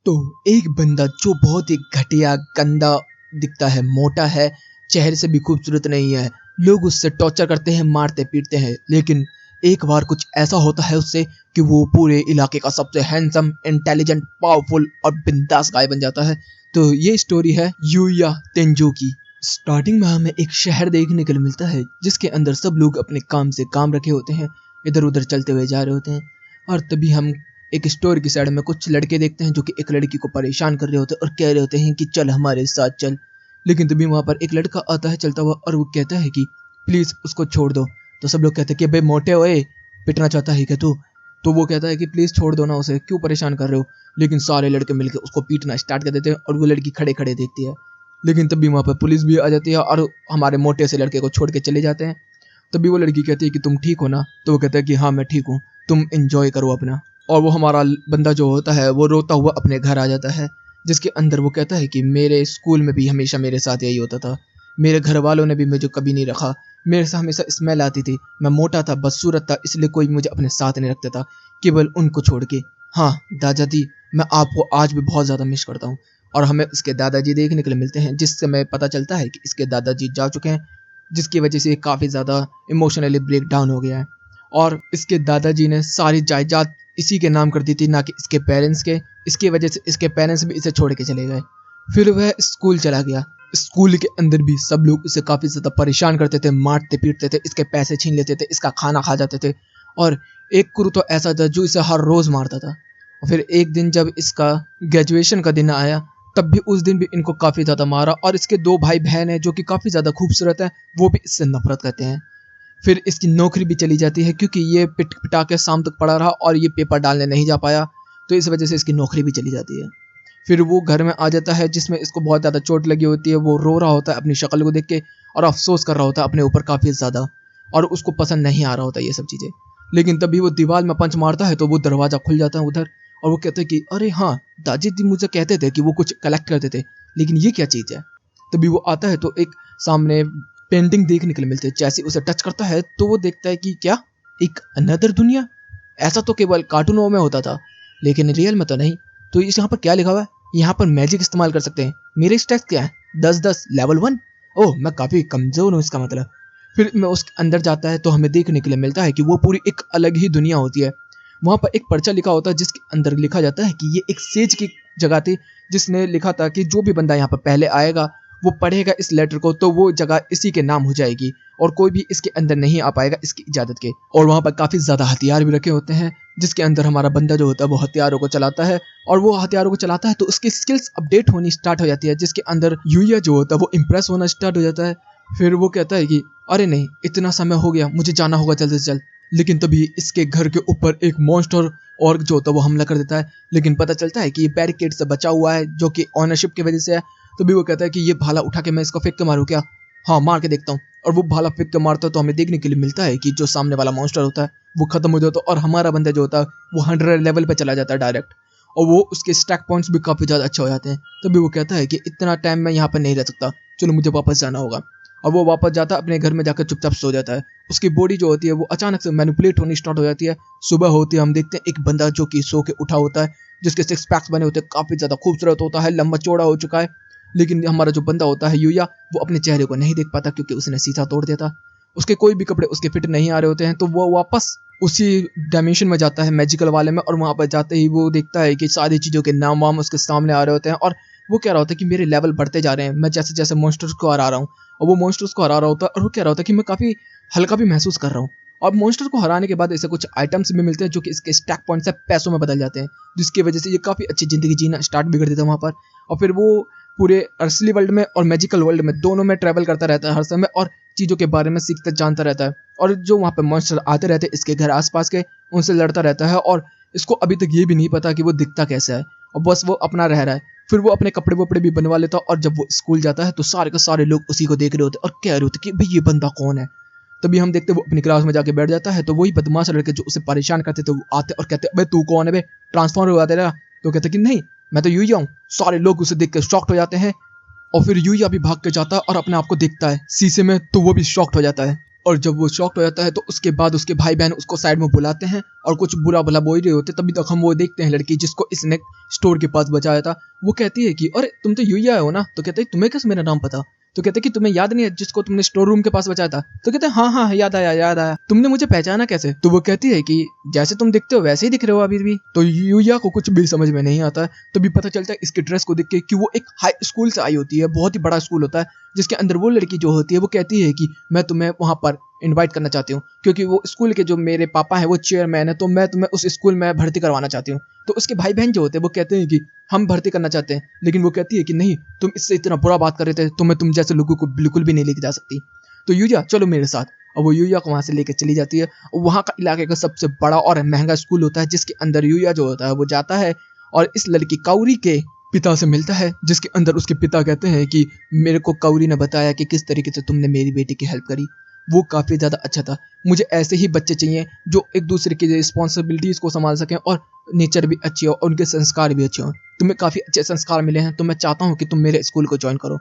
तो एक बंदा जो बहुत ही घटिया गंदा दिखता है, मोटा है, चेहरे से भी खूबसूरत नहीं है, लोग उससे टॉर्चर करते हैं, मारते पीटते हैं। लेकिन एक बार कुछ ऐसा होता है उससे कि वो पूरे इलाके का सबसे हैंडसम, इंटेलिजेंट, पावरफुल और बिंदास गाय बन जाता है। तो ये स्टोरी है यूया तेंजो की। स्टार्टिंग में हमें एक शहर देखने को मिलता है जिसके अंदर सब लोग अपने काम से काम रखे होते हैं, इधर उधर चलते हुए जा रहे होते हैं। और तभी हम एक स्टोर की साइड में कुछ लड़के देखते हैं जो कि एक लड़की को परेशान कर रहे होते हैं और कह रहे होते हैं कि चल हमारे साथ चल। लेकिन तभी वहाँ पर एक लड़का आता है चलता हुआ और वो कहता है कि प्लीज़ उसको छोड़ दो। तो सब लोग कहते हैं कि भाई मोटे ओए, पिटना चाहता है क्या तू? तो वो कहता है कि प्लीज़ छोड़ दो ना उसे, क्यों परेशान कर रहे हो? लेकिन सारे लड़के मिलकर उसको पीटना स्टार्ट कर देते हैं और वो लड़की खड़े खड़े देखती है। लेकिन तभी वहाँ पर पुलिस भी आ जाती है और हमारे मोटे से लड़के को छोड़ के चले जाते हैं। तभी वो लड़की कहती है कि तुम ठीक हो ना? तो वो कहता है कि हाँ मैं ठीक हूँ, तुम इंजॉय करो अपना। और वो हमारा बंदा जो होता है वो रोता हुआ अपने घर आ जाता है, जिसके अंदर वो कहता है कि मेरे स्कूल में भी हमेशा मेरे साथ यही होता था, मेरे घर वालों ने भी मुझे कभी नहीं रखा, मेरे से हमेशा स्मेल आती थी, मैं मोटा था, बदसूरत था, इसलिए कोई मुझे अपने साथ नहीं रखता था, केवल उनको छोड़ के। हाँ दादाजी, मैं आपको आज भी बहुत ज़्यादा मिस करता हूँ। और हमें इसके दादाजी देखने के लिए मिलते हैं, जिससे हमें पता चलता है कि इसके दादाजी जा चुके हैं, जिसकी वजह से काफ़ी ज़्यादा इमोशनली ब्रेक डाउन हो गया है। और इसके दादाजी ने सारी जायदाद इसी के नाम कर दी थी, ना कि इसके पेरेंट्स के। इसकी वजह से इसके पेरेंट्स भी इसे छोड़ के चले गए। फिर वह स्कूल चला गया। स्कूल के अंदर भी सब लोग इसे काफ़ी ज़्यादा परेशान करते थे, मारते पीटते थे, इसके पैसे छीन लेते थे, इसका खाना खा जाते थे। और एक गुरु तो ऐसा था जो इसे हर रोज़ मारता था। और फिर एक दिन जब इसका ग्रेजुएशन का दिन आया, तब भी उस दिन भी इनको काफ़ी ज़्यादा मारा। और इसके दो भाई बहन हैं जो कि काफ़ी ज़्यादा खूबसूरत हैं, वो भी इससे नफरत करते हैं। फिर इसकी नौकरी भी चली जाती है क्योंकि ये पिट पिटा के शाम तक पड़ा रहा और ये पेपर डालने नहीं जा पाया, तो इस वजह से इसकी नौकरी भी चली जाती है। फिर वो घर में आ जाता है जिसमें इसको बहुत ज़्यादा चोट लगी होती है। वो रो रहा होता है अपनी शक्ल को देख के और अफसोस कर रहा होता है अपने ऊपर काफ़ी ज़्यादा, और उसको पसंद नहीं आ रहा होता ये सब चीज़ें। लेकिन तभी वो दीवार में पंच मारता है तो वो दरवाज़ा खुल जाता है उधर, और वो कहते हैं कि अरे हाँ, दादी मुझे कहते थे कि वो कुछ कलेक्ट करते थे, लेकिन ये क्या चीज़ है? तभी वो आता है तो एक सामने पेंटिंग देखने के लिए मिलती है। जैसे उसे टच करता है तो वो देखता है कि क्या, एक अनदर दुनिया? ऐसा तो केवल कार्टूनों में होता था, लेकिन रियल में तो नहीं। तो इस यहाँ पर क्या लिखा हुआ है? यहाँ पर मैजिक इस्तेमाल कर सकते हैं। मेरे स्टैट्स क्या है? 10-10 लेवल 1। ओह, मैं काफ़ी कमज़ोर हूँ इसका मतलब। फिर मैं उसके अंदर जाता है तो हमें देखने के लिए मिलता है कि वो पूरी एक अलग ही दुनिया होती है। वहाँ पर एक पर्चा लिखा होता है जिसके अंदर लिखा जाता है कि ये एक सेज की जगह थी, जिसने लिखा था कि जो भी बंदा यहाँ पर पहले आएगा, वो पढ़ेगा इस लेटर को, तो वो जगह इसी के नाम हो जाएगी और कोई भी इसके अंदर नहीं आ पाएगा इसकी इजाज़त के। और वहाँ पर काफ़ी ज़्यादा हथियार भी रखे होते हैं, जिसके अंदर हमारा बंदा जो होता है वो हथियारों को चलाता है। और वो हथियारों को चलाता है तो उसकी स्किल्स अपडेट होनी स्टार्ट हो जाती है, जिसके अंदर यूया जो होता है वो इम्प्रेस होना स्टार्ट हो जाता है। फिर वो कहता है कि अरे नहीं, इतना समय हो गया, मुझे जाना होगा जल्दी से जल्द। लेकिन तभी इसके घर के ऊपर एक मॉन्स्टर और जो होता है वो हमला कर देता है। लेकिन पता चलता है कि ये बैरिकेड से बचा हुआ है, जो कि ऑनरशिप की वजह से है। तभी वो कहता है कि ये भाला उठा के मैं इसको फेंक के मारूं क्या? हाँ, मार के देखता हूँ। और वो भाला फेंक के मारता है तो हमें देखने के लिए मिलता है कि जो सामने वाला मॉन्स्टर होता है वो खत्म हो जाता है और हमारा बंदा जो होता है वो 100 लेवल पे चला जाता है डायरेक्ट। और वो उसके स्टैक पॉइंट्स भी काफ़ी ज़्यादा अच्छे हो जाते हैं। तभी वो कहता है कि इतना टाइम मैं यहाँ पर नहीं रह सकता, चलो मुझे वापस जाना होगा। और वो वापस जाता है अपने घर में, जाकर चुपचाप सो जाता है। उसकी बॉडी जो होती है वो अचानक से मैनिपुलेट होनी स्टार्ट हो जाती है। सुबह होती है, हम देखते हैं एक बंदा जो कि सो के उठा होता है, जिसके 6 पैक्स बने होते हैं, काफ़ी ज़्यादा खूबसूरत होता है, लंबा चौड़ा हो चुका है। लेकिन हमारा जो बंदा होता है यूया, वो अपने चेहरे को नहीं देख पाता क्योंकि उसने शीशा तोड़ दिया था। उसके कोई भी कपड़े उसके फिट नहीं आ रहे होते हैं, तो वो वापस उसी डायमेंशन में जाता है, मैजिकल वाले में। और वहाँ पर जाते ही वो देखता है कि सारी चीज़ों के नाम वाम उसके सामने आ रहे होते हैं। और वो कह रहा होता है कि मेरे लेवल बढ़ते जा रहे हैं, मैं जैसे जैसे मॉन्स्टर्स को हरा रहा हूँ। और वो मॉन्स्टर्स को हरा रहा होता है और वो कह रहा होता है कि मैं काफ़ी हल्का भी महसूस कर रहा हूँ। और मॉन्स्टर को हराने के बाद ऐसे कुछ आइटम्स भी मिलते हैं जो कि इसके स्टैक पॉइंट से पैसों में बदल जाते हैं, जिसकी वजह से ये काफ़ी अच्छी ज़िंदगी जीना स्टार्ट भी कर देता है वहाँ पर। और फिर वो पूरे असली वर्ल्ड में और मैजिकल वर्ल्ड में दोनों में ट्रैवल करता रहता है हर समय, और चीज़ों के बारे में सीखता जानता रहता है। और जो वहाँ पे मॉन्स्टर आते रहते हैं इसके घर आसपास के, उनसे लड़ता रहता है। और इसको अभी तक ये भी नहीं पता कि वो दिखता कैसा है, और बस वो अपना रह रहा है। फिर वो अपने कपड़े वपड़े भी बनवा लेता है, और जब वो स्कूल जाता है तो सारे के सारे लोग उसी को देख रहे होते हैं और कह रहे होते कि भाई ये बंदा कौन है। तभी हम देखते वो अपनी क्लास में जाके बैठ जाता है, तो वही बदमाश लड़के जो उसे परेशान करते थे वो आते और कहते भाई तू कौन है बे, ट्रांसफॉर्म हुआ तेरा? तो कहते कि नहीं, मैं तो यूया हूँ। सारे लोग उसे देख कर शॉक्ट हो जाते हैं, और फिर यूया भी भाग के जाता है और अपने आप को देखता है शीशे में, तो वो भी शॉक्ट हो जाता है। और जब वो शॉक्ड हो जाता है तो उसके बाद उसके भाई बहन उसको साइड में बुलाते हैं और कुछ बुरा भला बोल रहे होते, तभी तक हम वो देखते हैं लड़की जिसको इसने स्टोर के पास बचाया था। वो कहती है कि अरे तुम तो यूया हो ना। तो कहते हैं तुम्हें कैसे मेरा नाम पता। तो कहते हैं कि तुम्हें याद नहीं है जिसको तुमने स्टोर रूम के पास बचाया था। तो कहते हैं हाँ याद आया याद आया, तुमने मुझे पहचाना कैसे। तो वो कहती है कि जैसे तुम दिखते हो वैसे ही दिख रहे हो अभी भी। तो यूया को कुछ भी समझ में नहीं आता है। तभी पता चलता है इसके ड्रेस को देख के कि वो एक हाई स्कूल से आई होती है, बहुत ही बड़ा स्कूल होता है, जिसके अंदर वो लड़की जो होती है वो कहती है कि मैं तुम्हें वहां पर इनवाइट करना चाहती हूँ, क्योंकि वो स्कूल के जो मेरे पापा हैं वो चेयरमैन है, तो मैं तुम्हें उस स्कूल में भर्ती करवाना चाहती हूँ। तो उसके भाई बहन जो होते हैं वो कहते हैं कि हम भर्ती करना चाहते हैं, लेकिन वो कहती है कि नहीं, तुम इससे इतना बुरा बात कर रहे थे, तो मैं तुम जैसे लोगों को बिल्कुल भी नहीं लेके जा सकती। तो यूया चलो मेरे साथ। और वो यूया को वहां से लेकर चली जाती है। वहां का इलाके का सबसे बड़ा और महंगा स्कूल होता है, जिसके अंदर यूया जो होता है वो जाता है और इस लड़की काउरी के पिता से मिलता है, जिसके अंदर उसके पिता कहते हैं कि मेरे को काउरी ने बताया कि किस तरीके से तुमने मेरी बेटी की हेल्प करी, वो काफ़ी ज़्यादा अच्छा था। मुझे ऐसे ही बच्चे चाहिए जो एक दूसरे की रिस्पॉन्सिबिलिटीज़ को संभाल सकें और नेचर भी अच्छी हो और उनके संस्कार भी अच्छे हों। तुम्हें काफ़ी अच्छे संस्कार मिले हैं, तो मैं चाहता हूँ कि तुम मेरे स्कूल को ज्वाइन करो।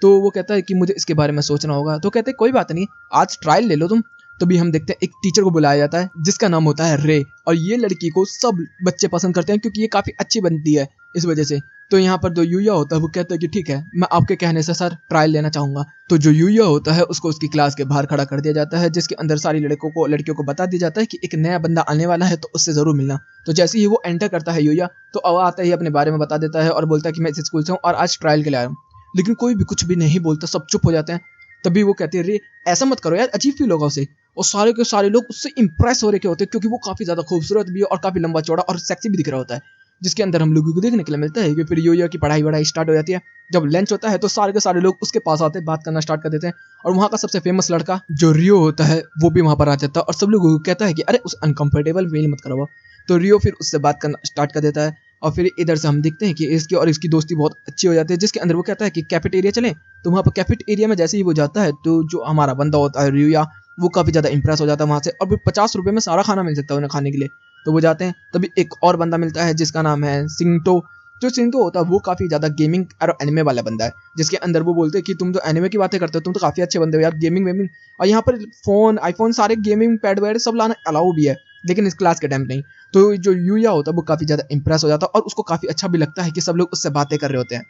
तो वो कहता है कि मुझे इसके बारे में सोचना होगा। तो कहते हैं कोई बात नहीं, आज ट्रायल ले लो तुम। तभी हम देखते हैं एक टीचर को बुलाया जाता है जिसका नाम होता है रे, और ये लड़की को सब बच्चे पसंद करते हैं क्योंकि ये काफ़ी अच्छी बनती है इस वजह से। तो यहाँ पर जो यूया होता है वो कहता है कि ठीक है, मैं आपके कहने से सर ट्रायल लेना चाहूँगा। तो जो यूया होता है उसको उसकी क्लास के बाहर खड़ा कर दिया जाता है, जिसके अंदर सारी लड़कियों को बता दिया जाता है कि एक नया बंदा आने वाला है, तो उससे ज़रूर मिलना। तो जैसे ही वो एंटर करता है यूया, तो अब आता ही अपने बारे में बता देता है और बोलता है कि मैं इस स्कूल से हूँ और आज ट्रायल के लिए आया हूँ। लेकिन कोई भी कुछ भी नहीं बोलता, सब चुप हो जाते हैं। तभी वो कहते हैं रे ऐसा मत करो यार, अजीब फील होगा उसे। और सारे के सारे लोग उससे इंप्रेस हो रखे होते हैं क्योंकि वो काफ़ी ज़्यादा खूबसूरत भी है और काफ़ी लंबा चौड़ा और सेक्सी भी दिख रहा होता है। जिसके अंदर हम लोगों को देखने के लिए मिलता है कि फिर यूया की पढ़ाई वढ़ाई स्टार्ट हो जाती है। जब लंच होता है तो सारे के सारे लोग उसके पास आते हैं, बात करना स्टार्ट कर देते हैं। और वहाँ का सबसे फेमस लड़का जो रियो होता है वो भी वहाँ पर आ जाता है और सब लोगों को कहता है कि अरे उस अनकंफर्टेबल फील मत करो। तो रियो फिर उससे बात करना स्टार्ट कर देता है। और फिर इधर से हम देखते हैं कि इसकी और इसकी दोस्ती बहुत अच्छी हो जाती है, जिसके अंदर वो कहता है कि कैफेटेरिया चलें। तो वहाँ पर कैफेटेरिया में जैसे ही वो जाता है तो जो हमारा बंदा होता है रिया, वो काफ़ी ज़्यादा इंप्रेस हो जाता है वहाँ से, और 50 रुपये में सारा खाना मिल सकता है उन्हें खाने के लिए। तो वो जाते हैं। तभी एक और बंदा मिलता है जिसका नाम है सिंटो। जो सिंटो होता है वो काफ़ी ज़्यादा गेमिंग और एनिमे वाला बंदा है, जिसके अंदर वो बोलते हैं कि तुम तो एनिमे की बातें करते हो, तुम तो काफ़ी अच्छे बंदे हो यार, गेमिंग वेमिंग। और यहाँ पर फ़ोन आईफोन सारे गेमिंग पैड वैड सब लाना अलाउ भी है, लेकिन इस क्लास के टाइम नहीं। तो जो यूया होता है वो काफ़ी ज़्यादा इंप्रेस हो जाता है और उसको काफ़ी अच्छा भी लगता है कि सब लोग उससे बातें कर रहे होते हैं।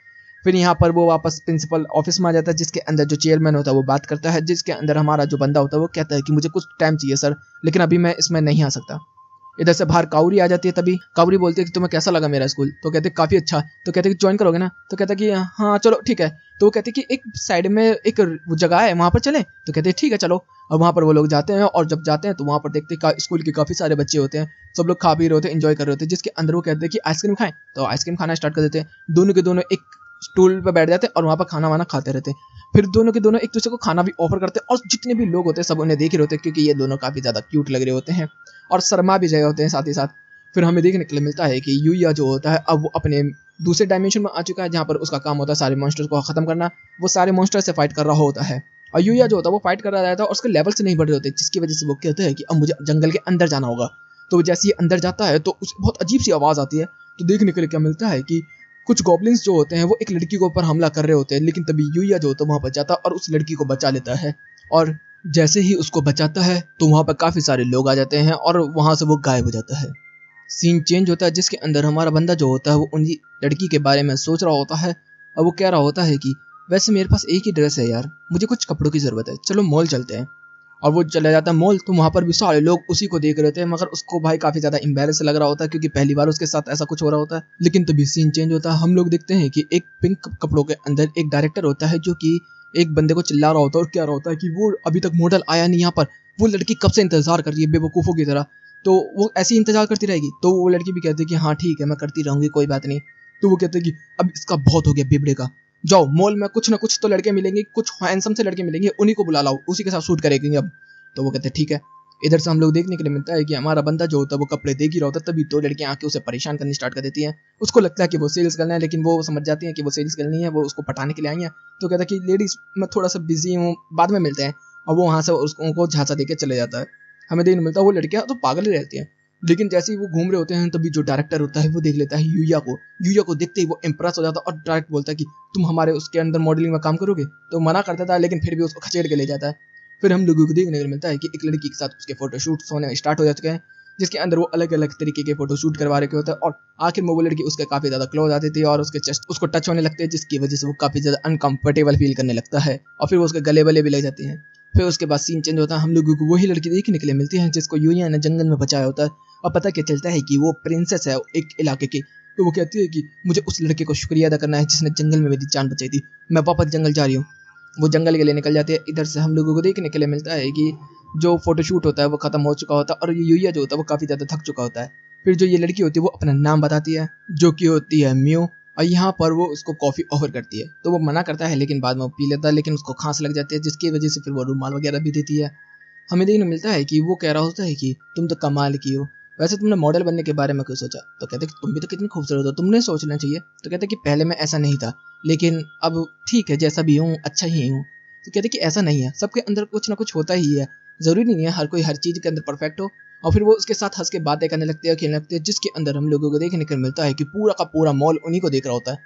फिर यहाँ पर वो वापस प्रिंसिपल ऑफिस में आ जाता है, जिसके अंदर जो चेयरमैन होता है वो बात करता है, जिसके अंदर हमारा जो बंदा होता है वो कहता है कि मुझे कुछ टाइम चाहिए सर, लेकिन अभी मैं इसमें नहीं आ सकता। इधर से बाहर काउरी आ जाती है। तभी काउरी बोलती है कि तुम्हें कैसा लगा मेरा स्कूल। तो कहते काफ़ी अच्छा। तो कहते कि ज्वाइन करोगे ना। तो कहता कि हाँ चलो ठीक है। तो वो कहते कि एक साइड में एक जगह है वहाँ पर चलें। तो कहते ठीक है चलो। और वहाँ पर वो लोग जाते हैं और जब जाते हैं तो वहाँ पर देखते हैं स्कूल के काफ़ी सारे बच्चे होते हैं, सब लोग खा पी रहे होते हैं, एंजॉय कर रहे होते हैं, जिसके अंदर वो कहते हैं कि आइसक्रीम खाएं। तो आइसक्रीम खाना स्टार्ट कर देते हैं। दोनों के दोनों एक स्टूल पर बैठ जाते हैं और वहाँ पर खाना वाना खाते रहते हैं। फिर दोनों के दोनों एक दूसरे को खाना भी ऑफर करते हैं और जितने भी लोग होते हैं सब उन्हें देख रहे होते हैं क्योंकि ये दोनों काफ़ी ज़्यादा क्यूट लग रहे होते हैं और शर्मा भी रहे होते हैं साथ ही साथ। फिर हमें देखने के लिए मिलता है कि यूया जो होता है अब वो अपने दूसरे डायमेंशन में आ चुका है, जहाँ पर उसका काम होता है सारे मॉन्स्टर्स को खत्म करना। वो सारे मॉन्स्टर से फाइट कर रहा होता है और यूया जो होता है वो फाइट कर रहा रहता है और उसके लेवल से नहीं बढ़ रहे होते, जिसकी वजह से वो कहते हैं कि अब मुझे जंगल के अंदर जाना होगा। तो जैसे ही अंदर जाता है तो उसे बहुत अजीब सी आवाज़ आती है। तो देखने के लिए क्या मिलता है कि कुछ गॉब्लिन्स जो होते हैं वो एक लड़की के ऊपर हमला कर रहे होते हैं, लेकिन तभी यूया जो होता है वहाँ पर जाता है और उस लड़की को बचा लेता है। और जैसे ही उसको बचाता है तो वहाँ पर काफ़ी सारे लोग आ जाते हैं और वहाँ से वो गायब हो जाता है। सीन चेंज होता है, जिसके अंदर हमारा बंदा जो होता है वो उन लड़की के बारे में सोच रहा होता है और वो कह रहा होता है कि वैसे मेरे पास एक ही ड्रेस है यार, मुझे कुछ कपड़ों की ज़रूरत है, चलो मॉल चलते हैं। और वो चला जाता है मॉल। तो वहाँ पर भी सारे लोग उसी को देख रहे थे, मगर उसको भाई काफ़ी ज़्यादा एम्बैरेस लग रहा होता है क्योंकि पहली बार उसके साथ ऐसा कुछ हो रहा होता है। लेकिन तभी सीन चेंज होता है। हम लोग देखते हैं कि एक पिंक कपड़ों के अंदर एक डायरेक्टर होता है जो कि एक बंदे को चिल्ला रहा होता है और कह रहा होता है कि वो अभी तक मॉडल आया नहीं यहाँ पर, वो लड़की कब से इंतजार कर रही है बेवकूफ़ों की तरह, तो वो ऐसे ही इंतजार करती रहेगी। तो वो लड़की भी कहती है कि हाँ ठीक है मैं करती रहूँगी, कोई बात नहीं। तो वो कहते हैं कि अब इसका बहुत हो गया बिबड़े का, जाओ मॉल में कुछ ना कुछ तो लड़के मिलेंगे, कुछ हैंडसम से लड़के मिलेंगे, उन्हीं को बुला लाओ, उसी के साथ शूट करेंगे अब। तो वो कहते हैं ठीक है। इधर से हम लोग देखने के लिए मिलता है कि हमारा बंदा जो होता है वो कपड़े देख ही रहा होता है, तभी दो लड़कियां आके उसे परेशान करनी स्टार्ट कर देती हैं। उसको लगता है कि वो सेल्स करना है, लेकिन वो समझ जाती हैं कि वो सेल्स करनी है, वो उसको पटाने के लिए आई हैं। तो कहता है कि लेडीज मैं थोड़ा सा बिजी हूँ, बाद में मिलते हैं। और वो वहाँ से उनको झांसा देके चले जाता है। हमें देखने मिलता है वो लड़कियां तो पागल ही रहती हैं। लेकिन जैसे ही वो घूम रहे होते हैं तभी जो डायरेक्टर होता है वो देख लेता है यूया को। यूया को देखते ही वो इंप्रेस हो जाता है और डायरेक्ट बोलता है कि तुम हमारे उसके अंदर मॉडलिंग में काम करोगे। तो मना करता था लेकिन फिर भी उसको खचेड़ के ले जाता है। फिर हम लोगों को देखने को मिलता है कि एक लड़की के साथ उसके फोटोशूट्स होने स्टार्ट हो जाते हैं, जिसके अंदर वो अलग अलग तरीके के फोटोशूट करवा रखे होते हैं और आखिर में वो लड़की उसके काफी ज्यादा क्लोज आती थी और उसके चेस्ट उसको टच होने लगते हैं, जिसकी वजह से वो काफी ज्यादा अनकंफर्टेबल फील करने लगता है और फिर वो उसके गले वले भी लग जाती हैं। फिर उसके बाद सीन चेंज होता है, हम लोगों को वही लड़की देखने के लिए मिलती है जिसको यूया ने जंगल में बचाया होता है और पता क्या चलता है कि वो प्रिंसेस है एक इलाके की। तो वो कहती है कि मुझे उस लड़के को शुक्रिया अदा करना है जिसने जंगल में मेरी जान बचाई थी, मैं वापस जंगल जा रही हूँ। वो जंगल के लिए निकल जाती है। इधर से हम लोगों को देखने के लिए मिलता है कि जो फोटोशूट होता है वो खत्म हो चुका होता है और ये यूया जो होता है वो काफी ज्यादा थक चुका होता है। फिर जो ये लड़की होती है वो अपना नाम बताती है जो कि होती है म्यू, और यहाँ पर वो उसको कॉफी ऑफर करती है तो वो मना करता है, लेकिन बाद में वो पी लेता है, लेकिन उसको खांस लग जाती है जिसकी वजह से फिर वो रुमाल वगैरह भी देती है। हमें देखने मिलता है कि वो कह रहा होता है कि तुम तो कमाल की हो, वैसे तुमने मॉडल बनने के बारे में क्यों सोचा? तो कहते कि तुम भी तो कितनी खूबसूरत हो, तुमने सोचना चाहिए। तो कहते कि पहले मैं ऐसा नहीं था, लेकिन अब ठीक है, जैसा भी हूँ अच्छा ही हूँ। तो कहते कि ऐसा नहीं है, सबके अंदर कुछ ना कुछ होता ही है, जरूरी नहीं है हर कोई हर चीज के अंदर परफेक्ट हो। और फिर वो उसके साथ हंस के बातें करने लगते हैं, खेलने लगते हैं, जिसके अंदर हम लोगों को देखने को मिलता है कि पूरा का पूरा मॉल उन्हीं को देख रहा होता है।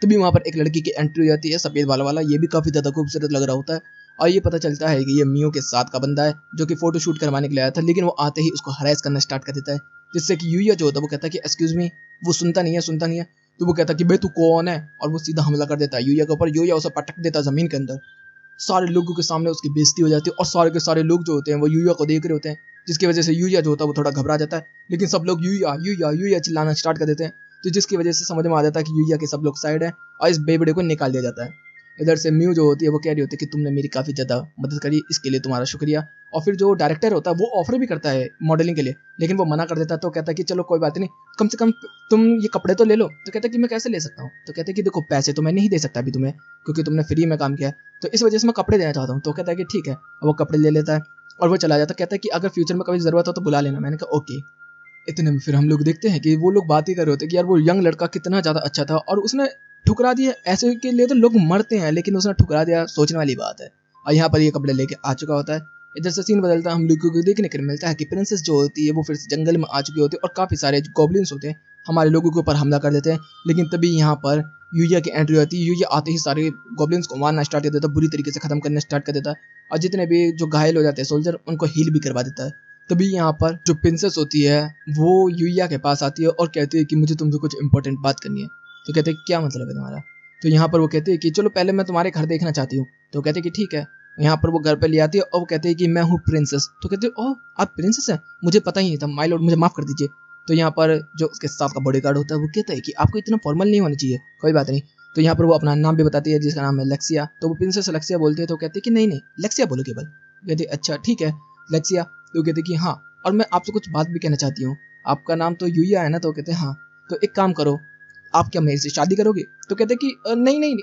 तभी वहां पर एक लड़की की एंट्री हो जाती है, सफेद बाल वाला, ये भी काफी ज्यादा खूबसूरत लग रहा होता है और ये पता चलता है कि ये मियो के साथ का बंदा है जो कि फोटो शूट करवाने के लिए आया था, लेकिन वो आते ही उसको हरास करना स्टार्ट कर देता है, जिससे कि यूया जो होता है वो कहता है कि एक्सक्यूज मी। वो सुनता नहीं है, सुनता नहीं है। तो वो कहता है कि बे तू कौन है, और वो सीधा हमला कर देता है यूया के ऊपर। यूया उसे पटक देता है जमीन के अंदर। सारे लोगों के सामने उसकी बेइज्जती हो जाती है और सारे के सारे लोग जो होते हैं वो यूया को देख रहे होते हैं, जिसकी वजह से यूया जो होता है वो थोड़ा घबरा जाता है, लेकिन सब लोग यूया यूया यूया चिल्लाना स्टार्ट कर देते हैं, तो जिसकी वजह से समझ में आ जाता है कि यूया के सब लोग साइड है और इस बेबड़े को निकाल दिया जाता है। इधर से म्यू जो होती है वो कह रही होती है कि तुमने मेरी काफ़ी ज़्यादा मदद करी, इसके लिए तुम्हारा शुक्रिया। और फिर जो डायरेक्टर होता है वो ऑफर भी करता है मॉडलिंग के लिए, लेकिन वो मना कर देता है। तो कहता है कि चलो कोई बात नहीं, कम से कम तुम ये कपड़े तो ले लो। तो कहता है कि मैं कैसे ले सकता हूँ? तो कहते हैं कि देखो पैसे तो मैं नहीं दे सकता अभी तुम्हें, क्योंकि तुमने फ्री में काम किया है, तो इस वजह से मैं कपड़े देना चाहता हूँ। तो कहता है कि ठीक है, और वो कपड़े ले लेता है और वो चला जाता है। कहता है कि अगर फ्यूचर में कभी ज़रूरत हो तो बुला लेना। मैंने कहा ओके। इतने में फिर हम लोग देखते हैं कि वो लोग बात ही कर रहे होते हैं कि यार वो यंग लड़का कितना ज़्यादा अच्छा था और उसने ठुकरा दिया। ऐसे के लिए तो लोग मरते हैं, लेकिन उसने ठुकरा दिया, सोचने वाली बात है। और यहाँ पर ये कपड़े लेके आ चुका होता है। इधर से सीन बदलता है, हम लोगों को देखने को मिलता है कि प्रिंसेस जो होती है वो फिर से जंगल में आ चुकी होती है और काफ़ी सारे गॉब्लिन्स होते हैं हमारे लोगों के ऊपर हमला कर देते हैं। लेकिन तभी यहाँ पर यूया की एंट्री होती है। यूया आते ही सारे गॉब्लिन्स को मारना स्टार्ट कर देता है, बुरी तरीके से खत्म करना स्टार्ट कर देता है, और जितने भी जो घायल हो जाते हैं सोल्जर उनको हील भी करवा देता है। तभी यहाँ पर जो प्रिंसेस होती है वो यूया के पास आती है और कहती है कि मुझे तुमसे कुछ इंपॉर्टेंट बात करनी है। तो कहते हैं क्या मतलब है तुम्हारा? तो यहाँ पर वो कहते हैं कि चलो पहले मैं तुम्हारे घर देखना चाहती हूँ। तो कहते हैं कि ठीक है। यहाँ पर वो घर पे ले आती है और वो कहते हैं कि मैं हूँ प्रिंसेस। तो कहते हैं ओह आप प्रिंसेस हैं, मुझे पता ही नहीं था, माय लॉर्ड मुझे माफ़ कर दीजिए। तो यहाँ पर जो उसके साथ का बॉडीगार्ड होता है वो कहता है कि आपको इतना फॉर्मल नहीं होना चाहिए, कोई बात नहीं। तो यहाँ पर वो अपना नाम भी बताती है जिसका नाम है लेक्सिया। तो वो प्रिंसेस लेक्सिया बोलते हैं। तो कहते हैं कि नहीं नहीं लेक्सिया बोलो केवल। कहते अच्छा ठीक है लेक्सिया। तो कहते कि हाँ, और मैं आपसे कुछ बात भी कहना चाहती हूँ। आपका नाम तो यूया है ना? तो कहते हैं हाँ। तो एक काम करो, आप क्या मेरे से शादी करोगे? तो कहते कि नहीं नहीं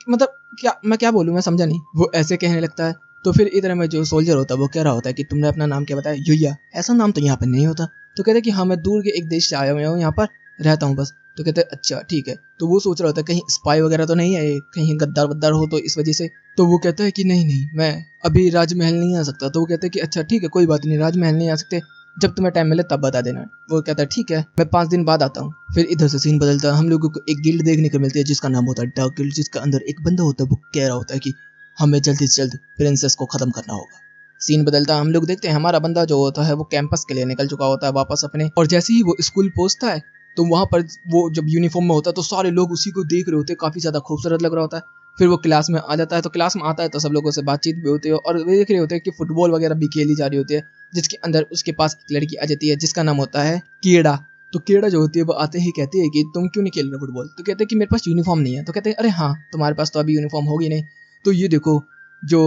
मतलब क्या, मैं क्या बोलूँ, मैं समझा नहीं। वो ऐसे कहने लगता है। तो फिर इधर में जो सोल्जर होता है वो कह रहा होता है कि तुमने अपना नाम क्या बताया? यूया। ऐसा नाम तो यहाँ पर नहीं होता। तो कहते कि हाँ मैं दूर के एक देश से आया हुआ हूँ, यहाँ पर रहता हूँ बस। तो कहते अच्छा ठीक है। तो वो सोच रहा होता है कहीं स्पाई वगैरह तो नहीं है ये, कहीं गद्दार वद्दार हो तो इस वजह से। तो वो कहता है कि नहीं नहीं मैं अभी राजमहल नहीं आ सकता। तो वो कहते हैं कि अच्छा ठीक है कोई बात नहीं, राजमहल नहीं आ सकते, जब तुम्हें टाइम मिले तब बता देना। वो कहता है ठीक है मैं 5 दिन बाद आता हूँ। फिर इधर से सीन बदलता है, हम लोगों को एक गिल्ड देखने को मिलती है जिसका नाम होता है डार्क गिल्ड, जिसका अंदर एक बंदा होता है वो कह रहा होता है कि हमें जल्दी से जल्द प्रिंसेस को खत्म करना होगा। सीन बदलता है, हम लोग देखते हैं हमारा बंदा जो होता है वो कैंपस के लिए निकल चुका होता है वापस अपने, और जैसे ही वो स्कूल पहुंचता है तो वहां पर वो जब यूनिफॉर्म में होता है तो सारे लोग उसी को देख रहे होते हैं, काफी ज्यादा खूबसूरत लग रहा होता है। फिर वो क्लास में आ जाता है। तो क्लास में आता है तो सब लोगों से बातचीत भी होती है और वे देख रहे होते हैं कि फुटबॉल वगैरह भी खेली जा रही होती है, जिसके अंदर उसके पास एक लड़की आ जाती है जिसका नाम होता है कीड़ा। तो कीड़ा जो होती है वो आते ही कहती है कि तुम क्यों नहीं खेल रहे फुटबॉल? तो कहते हैं कि मेरे पास यूनिफॉर्म नहीं है। तो कहते हैं अरे हाँ तुम्हारे पास तो अभी यूनिफॉर्म होगी नहीं, तो ये देखो जो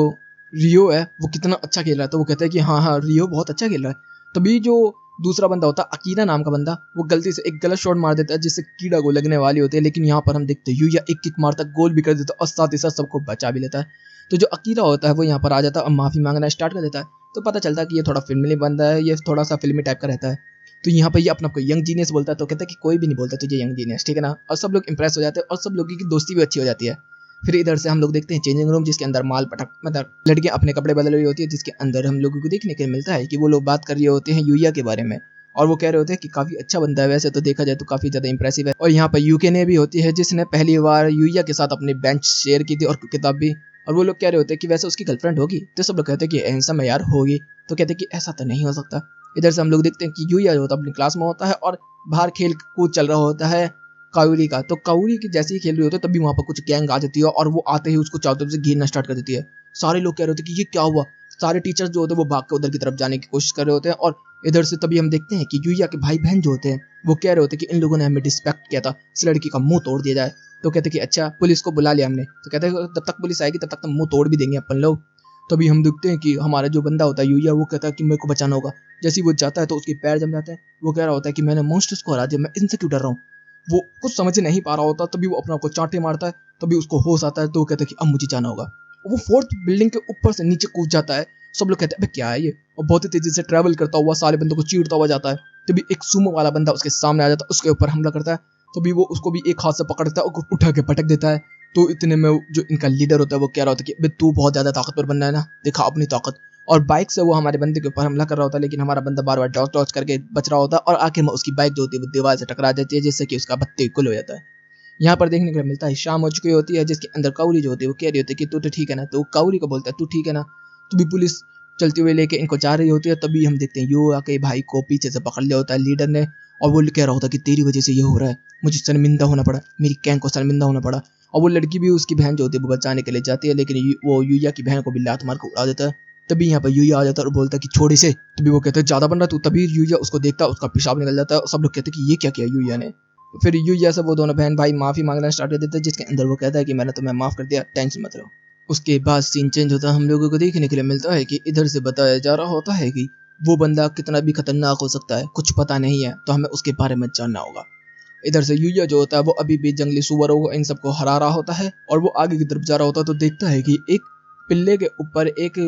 रियो है वो कितना अच्छा खेल रहा है। तो वो कहता है कि हाँ हाँ रियो बहुत अच्छा खेल रहा है। तभी जो दूसरा बंदा होता है अकीरा नाम का बंदा, वो गलती से एक गलत शॉट मार देता है जिससे कीड़ा को लगने वाली होती है, लेकिन यहाँ पर हम देखते हैं यूया एक किक मारता गोल भी कर देता है और साथ ही साथ सबको बचा भी लेता है। तो जो अकीरा होता है वो यहाँ पर आ जाता है और माफी मांगना स्टार्ट कर देता है। तो पता चलता है कि ये थोड़ा फिल्मी बंदा है, ये थोड़ा सा फिल्मी टाइप का रहता है। तो यहाँ पर ये अपना कोई यंग जीनियस बोलता है। तो कहता है कि कोई भी नहीं बोलता तुझे यंग जीनियस, ठीक है ना? और सब लोग इंप्रेस हो जाते हैं और सब लोगों की दोस्ती भी अच्छी हो जाती है। फिर इधर से हम लोग देखते हैं चेंजिंग रूम, जिसके अंदर माल पटक मतलब लड़कियां अपने कपड़े बदल रही होती है, जिसके अंदर हम लोगों को देखने को मिलता है कि वो लोग बात कर रहे होते हैं यूया के बारे में और वो कह रहे होते हैं कि काफी अच्छा बंदा है, वैसे तो देखा जाए तो काफी ज्यादा इंप्रेसिव है। और यहाँ पर यूके ने भी होती है जिसने पहली बार यूया के साथ अपनी बेंच शेयर की थी और किताब भी, और वो लोग कह रहे होते हैं कि वैसे उसकी गर्लफ्रेंड होगी, तो सब लोग कहते हैं कि हैंडसम है यार होगी, तो कहते हैं कि ऐसा तो नहीं हो सकता। इधर से हम लोग देखते हैं कि यूया जो होता है अपनी क्लास में होता है और बाहर खेल कूद चल रहा होता है काउरी का। तो काउरी की जैसे ही खेल रही होती है तभी वहां पर कुछ गैंग आ जाती है और वो आते ही उसको चारों तरफ से घेरना स्टार्ट कर देती है। सारे लोग कह रहे होते हैं कि ये क्या हुआ, सारे टीचर्स जो होते हैं वो भाग के उधर की तरफ जाने की कोशिश कर रहे होते हैं। और इधर से तभी हम देखते हैं कि यूया के भाई बहन जो होते हैं वो कह रहे होते हैं कि इन लोगों ने हमें डिस्पेक्ट किया था, इस लड़की का मुंह तोड़ दिया जाए। तो कहते कि अच्छा पुलिस को बुला लिया हमने, तो कहते हैं तब तक पुलिस आएगी तब तक तो मुंह तोड़ भी देंगे अपन लोग। तभी हम देखते हैं कि हमारा जो बंदा होता है यूया, वो कहता है कि मेरे को बचाना होगा। जैसे ही वो जाता है तो उसके पैर जम जाते हैं। वो कह रहा होता है कि मैंने मॉन्स्टर्स को हरा दिया, मैं इनसे क्यों डर रहा हूँ। वो कुछ समझ नहीं पा रहा होता, तभी वो अपना को चांटे मारता है। तभी उसको होश आता है तो वो कहता है कि अब मुझे जाना होगा। वो 4th बिल्डिंग के ऊपर से नीचे कूद जाता है। सब लोग कहते हैं अबे क्या है ये, और बहुत ही तेजी से ट्रैवल करता हुआ सारे बंदों को चीरता हुआ जाता है। तभी एक सुमो वाला बंदा उसके सामने आ जाता है, उसके ऊपर हमला करता है। तभी वो उसको भी एक हाथ से पकड़ता है और उठा के पटक देता है। तो इतने में जो इनका लीडर होता है वो कह रहा होता है कि तू बहुत ज्यादा ताकतवर बनना है ना, दिखा अपनी ताकत। और बाइक से वो हमारे बंदे के ऊपर हमला कर रहा होता है, लेकिन हमारा बंदा बार बार डॉच डॉच करके बच रहा होता है और आखिर में उसकी बाइक जो होती है वो दीवार से टकरा जाती है, जिससे कि उसका बत्ती गुल हो जाता है। यहाँ पर देखने को मिलता है शाम हो चुकी होती है, जिसके अंदर काउरी जो होती है वो कह रही होती है कि तू तो ठीक है ना। तो काउरी को बोलता है तू ठीक है ना। तो भी पुलिस चलते हुए लेके इनको जा रही होती है। तभी हम देखते हैं यो आके भाई को पीछे से पकड़ लिया होता है लीडर ने, और वो कह रहा होता है कि तेरी वजह से ये हो रहा है, मुझे शर्मिंदा होना पड़ा, मेरी गैंग को शर्मिंदा होना पड़ा। और वो लड़की भी उसकी बहन जो होती है वो बचाने के लिए जाती है, लेकिन वो यूया की बहन को भी लात मार के उड़ा देता है। तभी यहाँ पर यूया आ जाता है और बोलता है कि छोड़ इसे। तभी वो कहते हैं ज्यादा बन रहा तू। तभी यूया उसको देखता है, उसका पेशाब निकल जाता है और सब लोग कहते हैं कि ये क्या किया यूया ने। फिर यूया से वो दोनों बहन भाई माफी मांगना स्टार्ट कर देते हैं, जिसके अंदर वो कहता है कि मैंने तुम्हें माफ कर दिया, टेंशन मत लो। उसके बाद सीन चेंज होता है, हम लोगों को देखने के लिए मिलता है कि इधर से बताया जा रहा होता है कि वो बंदा कितना भी खतरनाक हो सकता है, कुछ पता नहीं है तो हमें उसके बारे में जानना होगा। इधर से यूया जो होता है वो अभी भी जंगली सुअरों को इन सबको हरा रहा होता है और वो आगे की तरफ जा रहा होता है। तो देखता है कि एक पिल्ले के ऊपर एक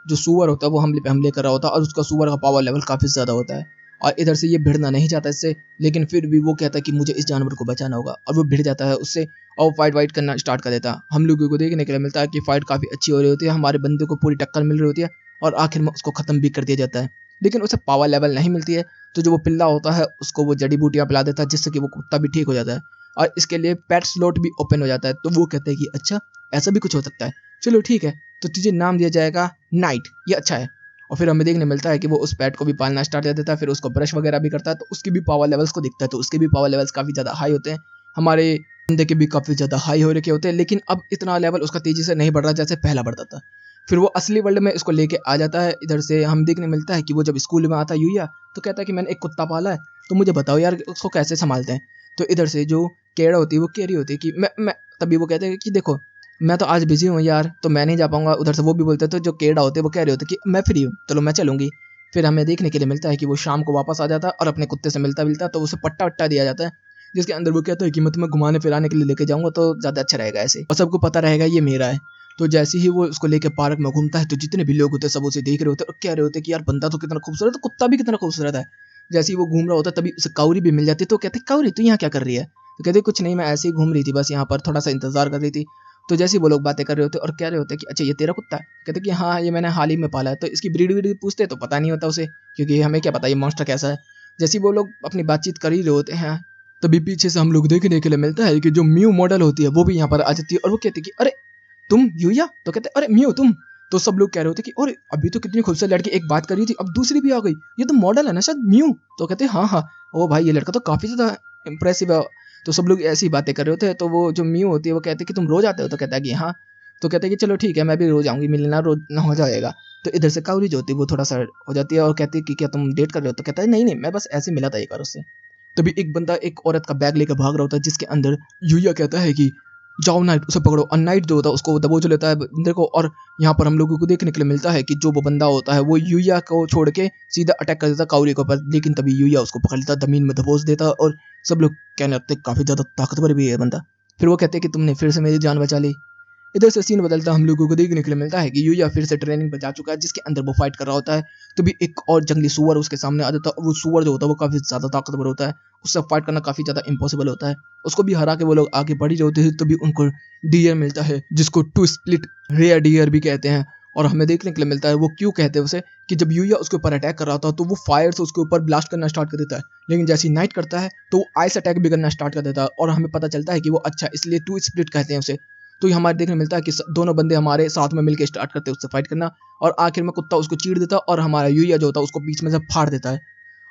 जो सुअर होता है वो हमले पे हमले कर रहा होता है और उसका सुअर का पावर लेवल काफी ज्यादा होता है। और इधर से ये भिड़ना नहीं चाहता इससे, लेकिन फिर भी वो कहता है कि मुझे इस जानवर को बचाना होगा और वो भिड़ जाता है उससे और फाइट वाइट करना स्टार्ट कर देता है। हम लोगों को देखने के लिए मिलता है कि फाइट काफी अच्छी हो रही होती है, हमारे बंदे को पूरी टक्कर मिल रही होती है और आखिर में उसको खत्म भी कर दिया जाता है। लेकिन उसे पावर लेवल नहीं मिलती है, तो जो वो पिल्ला होता है उसको वो जड़ी बूटियां पिला देता है, जिससे कि वो कुत्ता भी ठीक हो जाता है और इसके लिए पेट स्लॉट भी ओपन हो जाता है। तो वो कहते हैं कि अच्छा ऐसा भी कुछ हो सकता है, चलो ठीक है, तो तुझे नाम दिया जाएगा नाइट, ये अच्छा है। और फिर हमें देखने मिलता है कि वो उस पेट को भी पालना स्टार्ट कर देता है, फिर उसको ब्रश वगैरह भी करता है, तो उसकी भी पावर लेवल्स को दिखता है, तो उसके भी पावर लेवल्स काफ़ी ज़्यादा हाई होते हैं, हमारे बंदे के भी काफ़ी ज़्यादा हाई हो रखे होते हैं। लेकिन अब इतना लेवल उसका तेज़ी से नहीं बढ़ रहा जैसे पहला बढ़ता था। फिर वो असली वर्ल्ड में इसको लेके आ जाता है। इधर से हम देखने मिलता है कि वो जब स्कूल में आता है यूया, तो कहता है कि मैंने एक कुत्ता पाला है, तो मुझे बताओ यार उसको कैसे संभालते हैं। तो इधर से जो केड़ा होती है वो कह रही होती है कि मैं तभी वो कहते हैं कि देखो मैं तो आज बिजी हूँ यार, तो मैं नहीं जा पाऊंगा। उधर से वो भी बोलते हैं, तो जो केड़ा होते हैं वो कह रहे होते हैं कि मैं फ्री हूँ, चलो मैं चलूंगी। फिर हमें देखने के लिए मिलता है कि वो शाम को वापस आ जाता है और अपने कुत्ते से मिलता मिलता तो उसे पट्टा वट्टा दिया जाता है, जिसके अंदर वो कहता है कि मैं तुम्हें घुमाने फिराने के लिए लेके जाऊंगा तो ज़्यादा अच्छा रहेगा ऐसे, और सबको पता रहेगा ये मेरा है। तो जैसे ही वो उसको लेके पार्क में घूमता है तो जितने भी लोग होते हैं सब उसे देख रहे होते हैं और कह रहे होते हैं कि यार बंदा तो कितना खूबसूरत है, कुत्ता भी कितना खूबसूरत है। जैसे ही वो घूम रहा होता है तभी उसे काउरी भी मिल जाती है, तो कहते काउरी तू यहाँ क्या कर रही है। तो कहते कुछ नहीं, मैं ऐसे ही घूम रही थी, बस यहाँ पर थोड़ा सा इंतजार कर रही थी। तो जैसे ही वो लोग बातें कर रहे होते और कह रहे होते कि अच्छा ये तेरा कुत्ता है, कहते कि हाँ ये मैंने हाल ही में पाला है। तो इसकी ब्रीड व्रीड पूछते तो पता नहीं होता उसे, क्योंकि हमें क्या पता ये मॉन्स्टर कैसा है। जैसे ही वो लोग अपनी बातचीत कर ही रहे होते हैं तभी पीछे से हम लोग देखने के लिए मिलता है कि जो म्यू मॉडल होती है वो भी यहाँ पर आ जाती है और वो कहती है कि अरे तुम यूया, तो कहते अरे म्यू तुम। तो सब लोग कह रहे होते कि अरे अभी तो कितनी खूबसूरत लड़की एक बात कर रही थी, अब दूसरी भी आ गई, ये तो मॉडल है ना शायद म्यू। तो कहते हाँ हाँ ओ भाई ये लड़का तो काफी ज्यादा इंप्रेसिव है। तो सब लोग ऐसी बातें कर रहे होते हैं। तो वो जो म्यू होती है वो कहते कि तुम रोज आते हो, तो कहता है कि हाँ। तो कहते हैं कि चलो ठीक है मैं भी रोज आऊंगी, मिलना रोज ना हो जाएगा। तो इधर से काउरी जो होती है वो थोड़ा सा हो जाती है और कहती है कि क्या तुम डेट कर रहे हो। तो कहता है नहीं नहीं मैं बस ऐसे मिला था एक बार उससे। तभी एक बंदा एक औरत का बैग लेकर भाग रहा होता है, जिसके अंदर यूया कहता है कि जाओ नाइट उसे पकड़ो, और नाइट जो होता है उसको दबोच लेता है बंदे को। और यहाँ पर हम लोगों को देखने के लिए मिलता है कि जो वो बंदा होता है वो यूया को छोड़ के सीधा अटैक कर देता है काउरी के ऊपर, लेकिन तभी यूया उसको पकड़ लेता है, जमीन में दबोच देता है और सब लोग कहने लगते हैं काफी ज्यादा ताकतवर भी है बंदा। फिर वो कहते हैं कि तुमने फिर से मेरी जान बचा ली। इधर से सीन बदलता हम लोगों को देखने के लिए मिलता है कि यूया फिर से ट्रेनिंग पर जा चुका है, जिसके अंदर वो फाइट कर रहा होता है। तो भी एक और जंगली सुअर उसके सामने आ जाता है। वो सुअर जो होता है वो काफी ज्यादा ताकतवर होता है, उससे फाइट करना काफी ज्यादा इम्पॉसिबल होता है। उसको भी हरा के वो लोग आगे बढ़ ही होते हैं। तभी उनको डियर मिलता है, जिसको टू स्प्लिट रेयर डियर भी कहते हैं। और हमें देखने के लिए मिलता है वो क्यों कहते हैं उसे, कि जब यूया उसके ऊपर अटैक कर रहा था तो वो फायर से उसके ऊपर ब्लास्ट करना स्टार्ट कर देता है, लेकिन जैसे ही नाइट करता है तो वो आइस अटैक भी करना स्टार्ट कर देता है। और हमें पता चलता है कि वो अच्छा इसलिए टू स्प्लिट कहते हैं उसे। तो ये हमारे देखने मिलता है कि दोनों बंदे हमारे साथ में मिलकर स्टार्ट करते हैं उससे फाइट करना, और आखिर में कुत्ता उसको चीड़ देता है और हमारा यूया जो होता है उसको बीच में से फाड़ देता है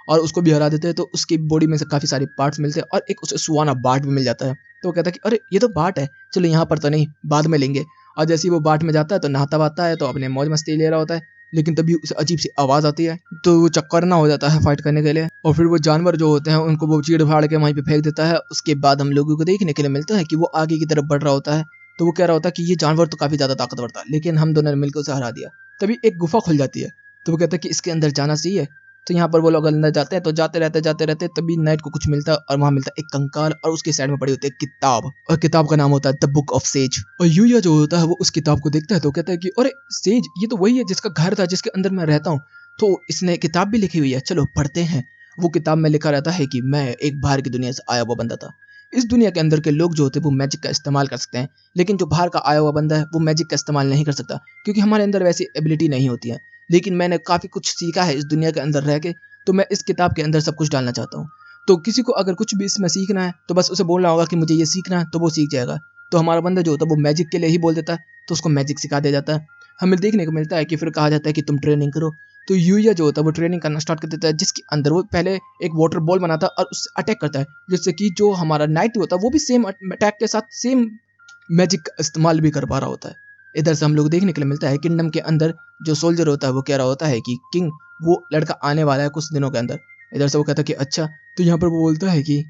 और उसको भी हरा देते हैं। तो उसकी बॉडी में से काफ़ी सारे पार्ट्स मिलते हैं और एक उसे सुहाना बाट भी मिल जाता है। तो वो कहता है कि अरे ये तो बाट है, चलो यहाँ पर तो नहीं, बाद में लेंगे। और जैसे ही वो बाट में जाता है तो नहाता वाता है तो अपने मौज मस्ती ले रहा होता है, लेकिन तभी उसे अजीब सी आवाज़ आती है तो वो चक्करना हो जाता है फाइट करने के लिए, और फिर वो जानवर जो होते हैं उनको वो चीड़ फाड़ के वहीं पे फेंक देता है। उसके बाद हम लोगों को देखने के लिए मिलता है कि वो आगे की तरफ बढ़ रहा होता है। तो वो कह रहा होता है कि ये जानवर तो काफ़ी ज़्यादा ताकतवर था, लेकिन हम दोनों ने मिलकर उसे हरा दिया। तभी एक गुफा खुल जाती है, तो वो कहता है कि इसके अंदर जाना चाहिए। तो यहाँ पर वो लोग अंदर जाते हैं, तो जाते रहते तभी नाइट को कुछ मिलता है और वहाँ मिलता है एक कंकाल, और उसके साइड में पड़ी होती है किताब, और किताब का नाम होता है द बुक ऑफ सेज। और यूया जो होता है वो उस किताब को देखता है तो कहता है कि अरे सेज, ये तो वही है जिसका घर था, जिसके अंदर मैं रहता हूँ, तो इसने किताब भी लिखी हुई है, चलो पढ़ते हैं। वो किताब में लिखा रहता है कि मैं एक बाहर की दुनिया से आया हुआ बंदा था। इस दुनिया के अंदर के लोग जो होते हैं वो मैजिक का इस्तेमाल कर सकते हैं, लेकिन जो बाहर का आया हुआ बंदा है वो मैजिक का इस्तेमाल नहीं कर सकता, क्योंकि हमारे अंदर वैसी एबिलिटी नहीं होती है। लेकिन मैंने काफ़ी कुछ सीखा है इस दुनिया के अंदर रह के, तो मैं इस किताब के अंदर सब कुछ डालना चाहता हूँ। तो किसी को अगर कुछ भी इसमें सीखना है तो बस उसे बोलना होगा कि मुझे ये सीखना है, तो वो सीख जाएगा। तो हमारा बंदा जो होता है वो मैजिक के लिए ही बोल देता है, तो उसको मैजिक सिखा दिया जाता है। हमें देखने को मिलता है कि फिर कहा जाता है कि तुम ट्रेनिंग करो। तो यूया जो होता है वो ट्रेनिंग करना स्टार्ट कर देता है, जिसके अंदर वो पहले एक वाटर बॉल बनाता है और उससे अटैक करता है, जिससे कि जो हमारा नाइट होता है वो भी सेम अटैक के साथ सेम मैजिक का इस्तेमाल भी कर पा रहा होता है। इधर से हम लोग देखने के लिए मिलता है किंगडम के अंदर जो सोल्जर होता है वो कह रहा होता है कि किंग, वो लड़का आने वाला है कुछ दिनों के अंदर। इधर से वो कहता है कि अच्छा, तो यहाँ पर वो बोलता है कि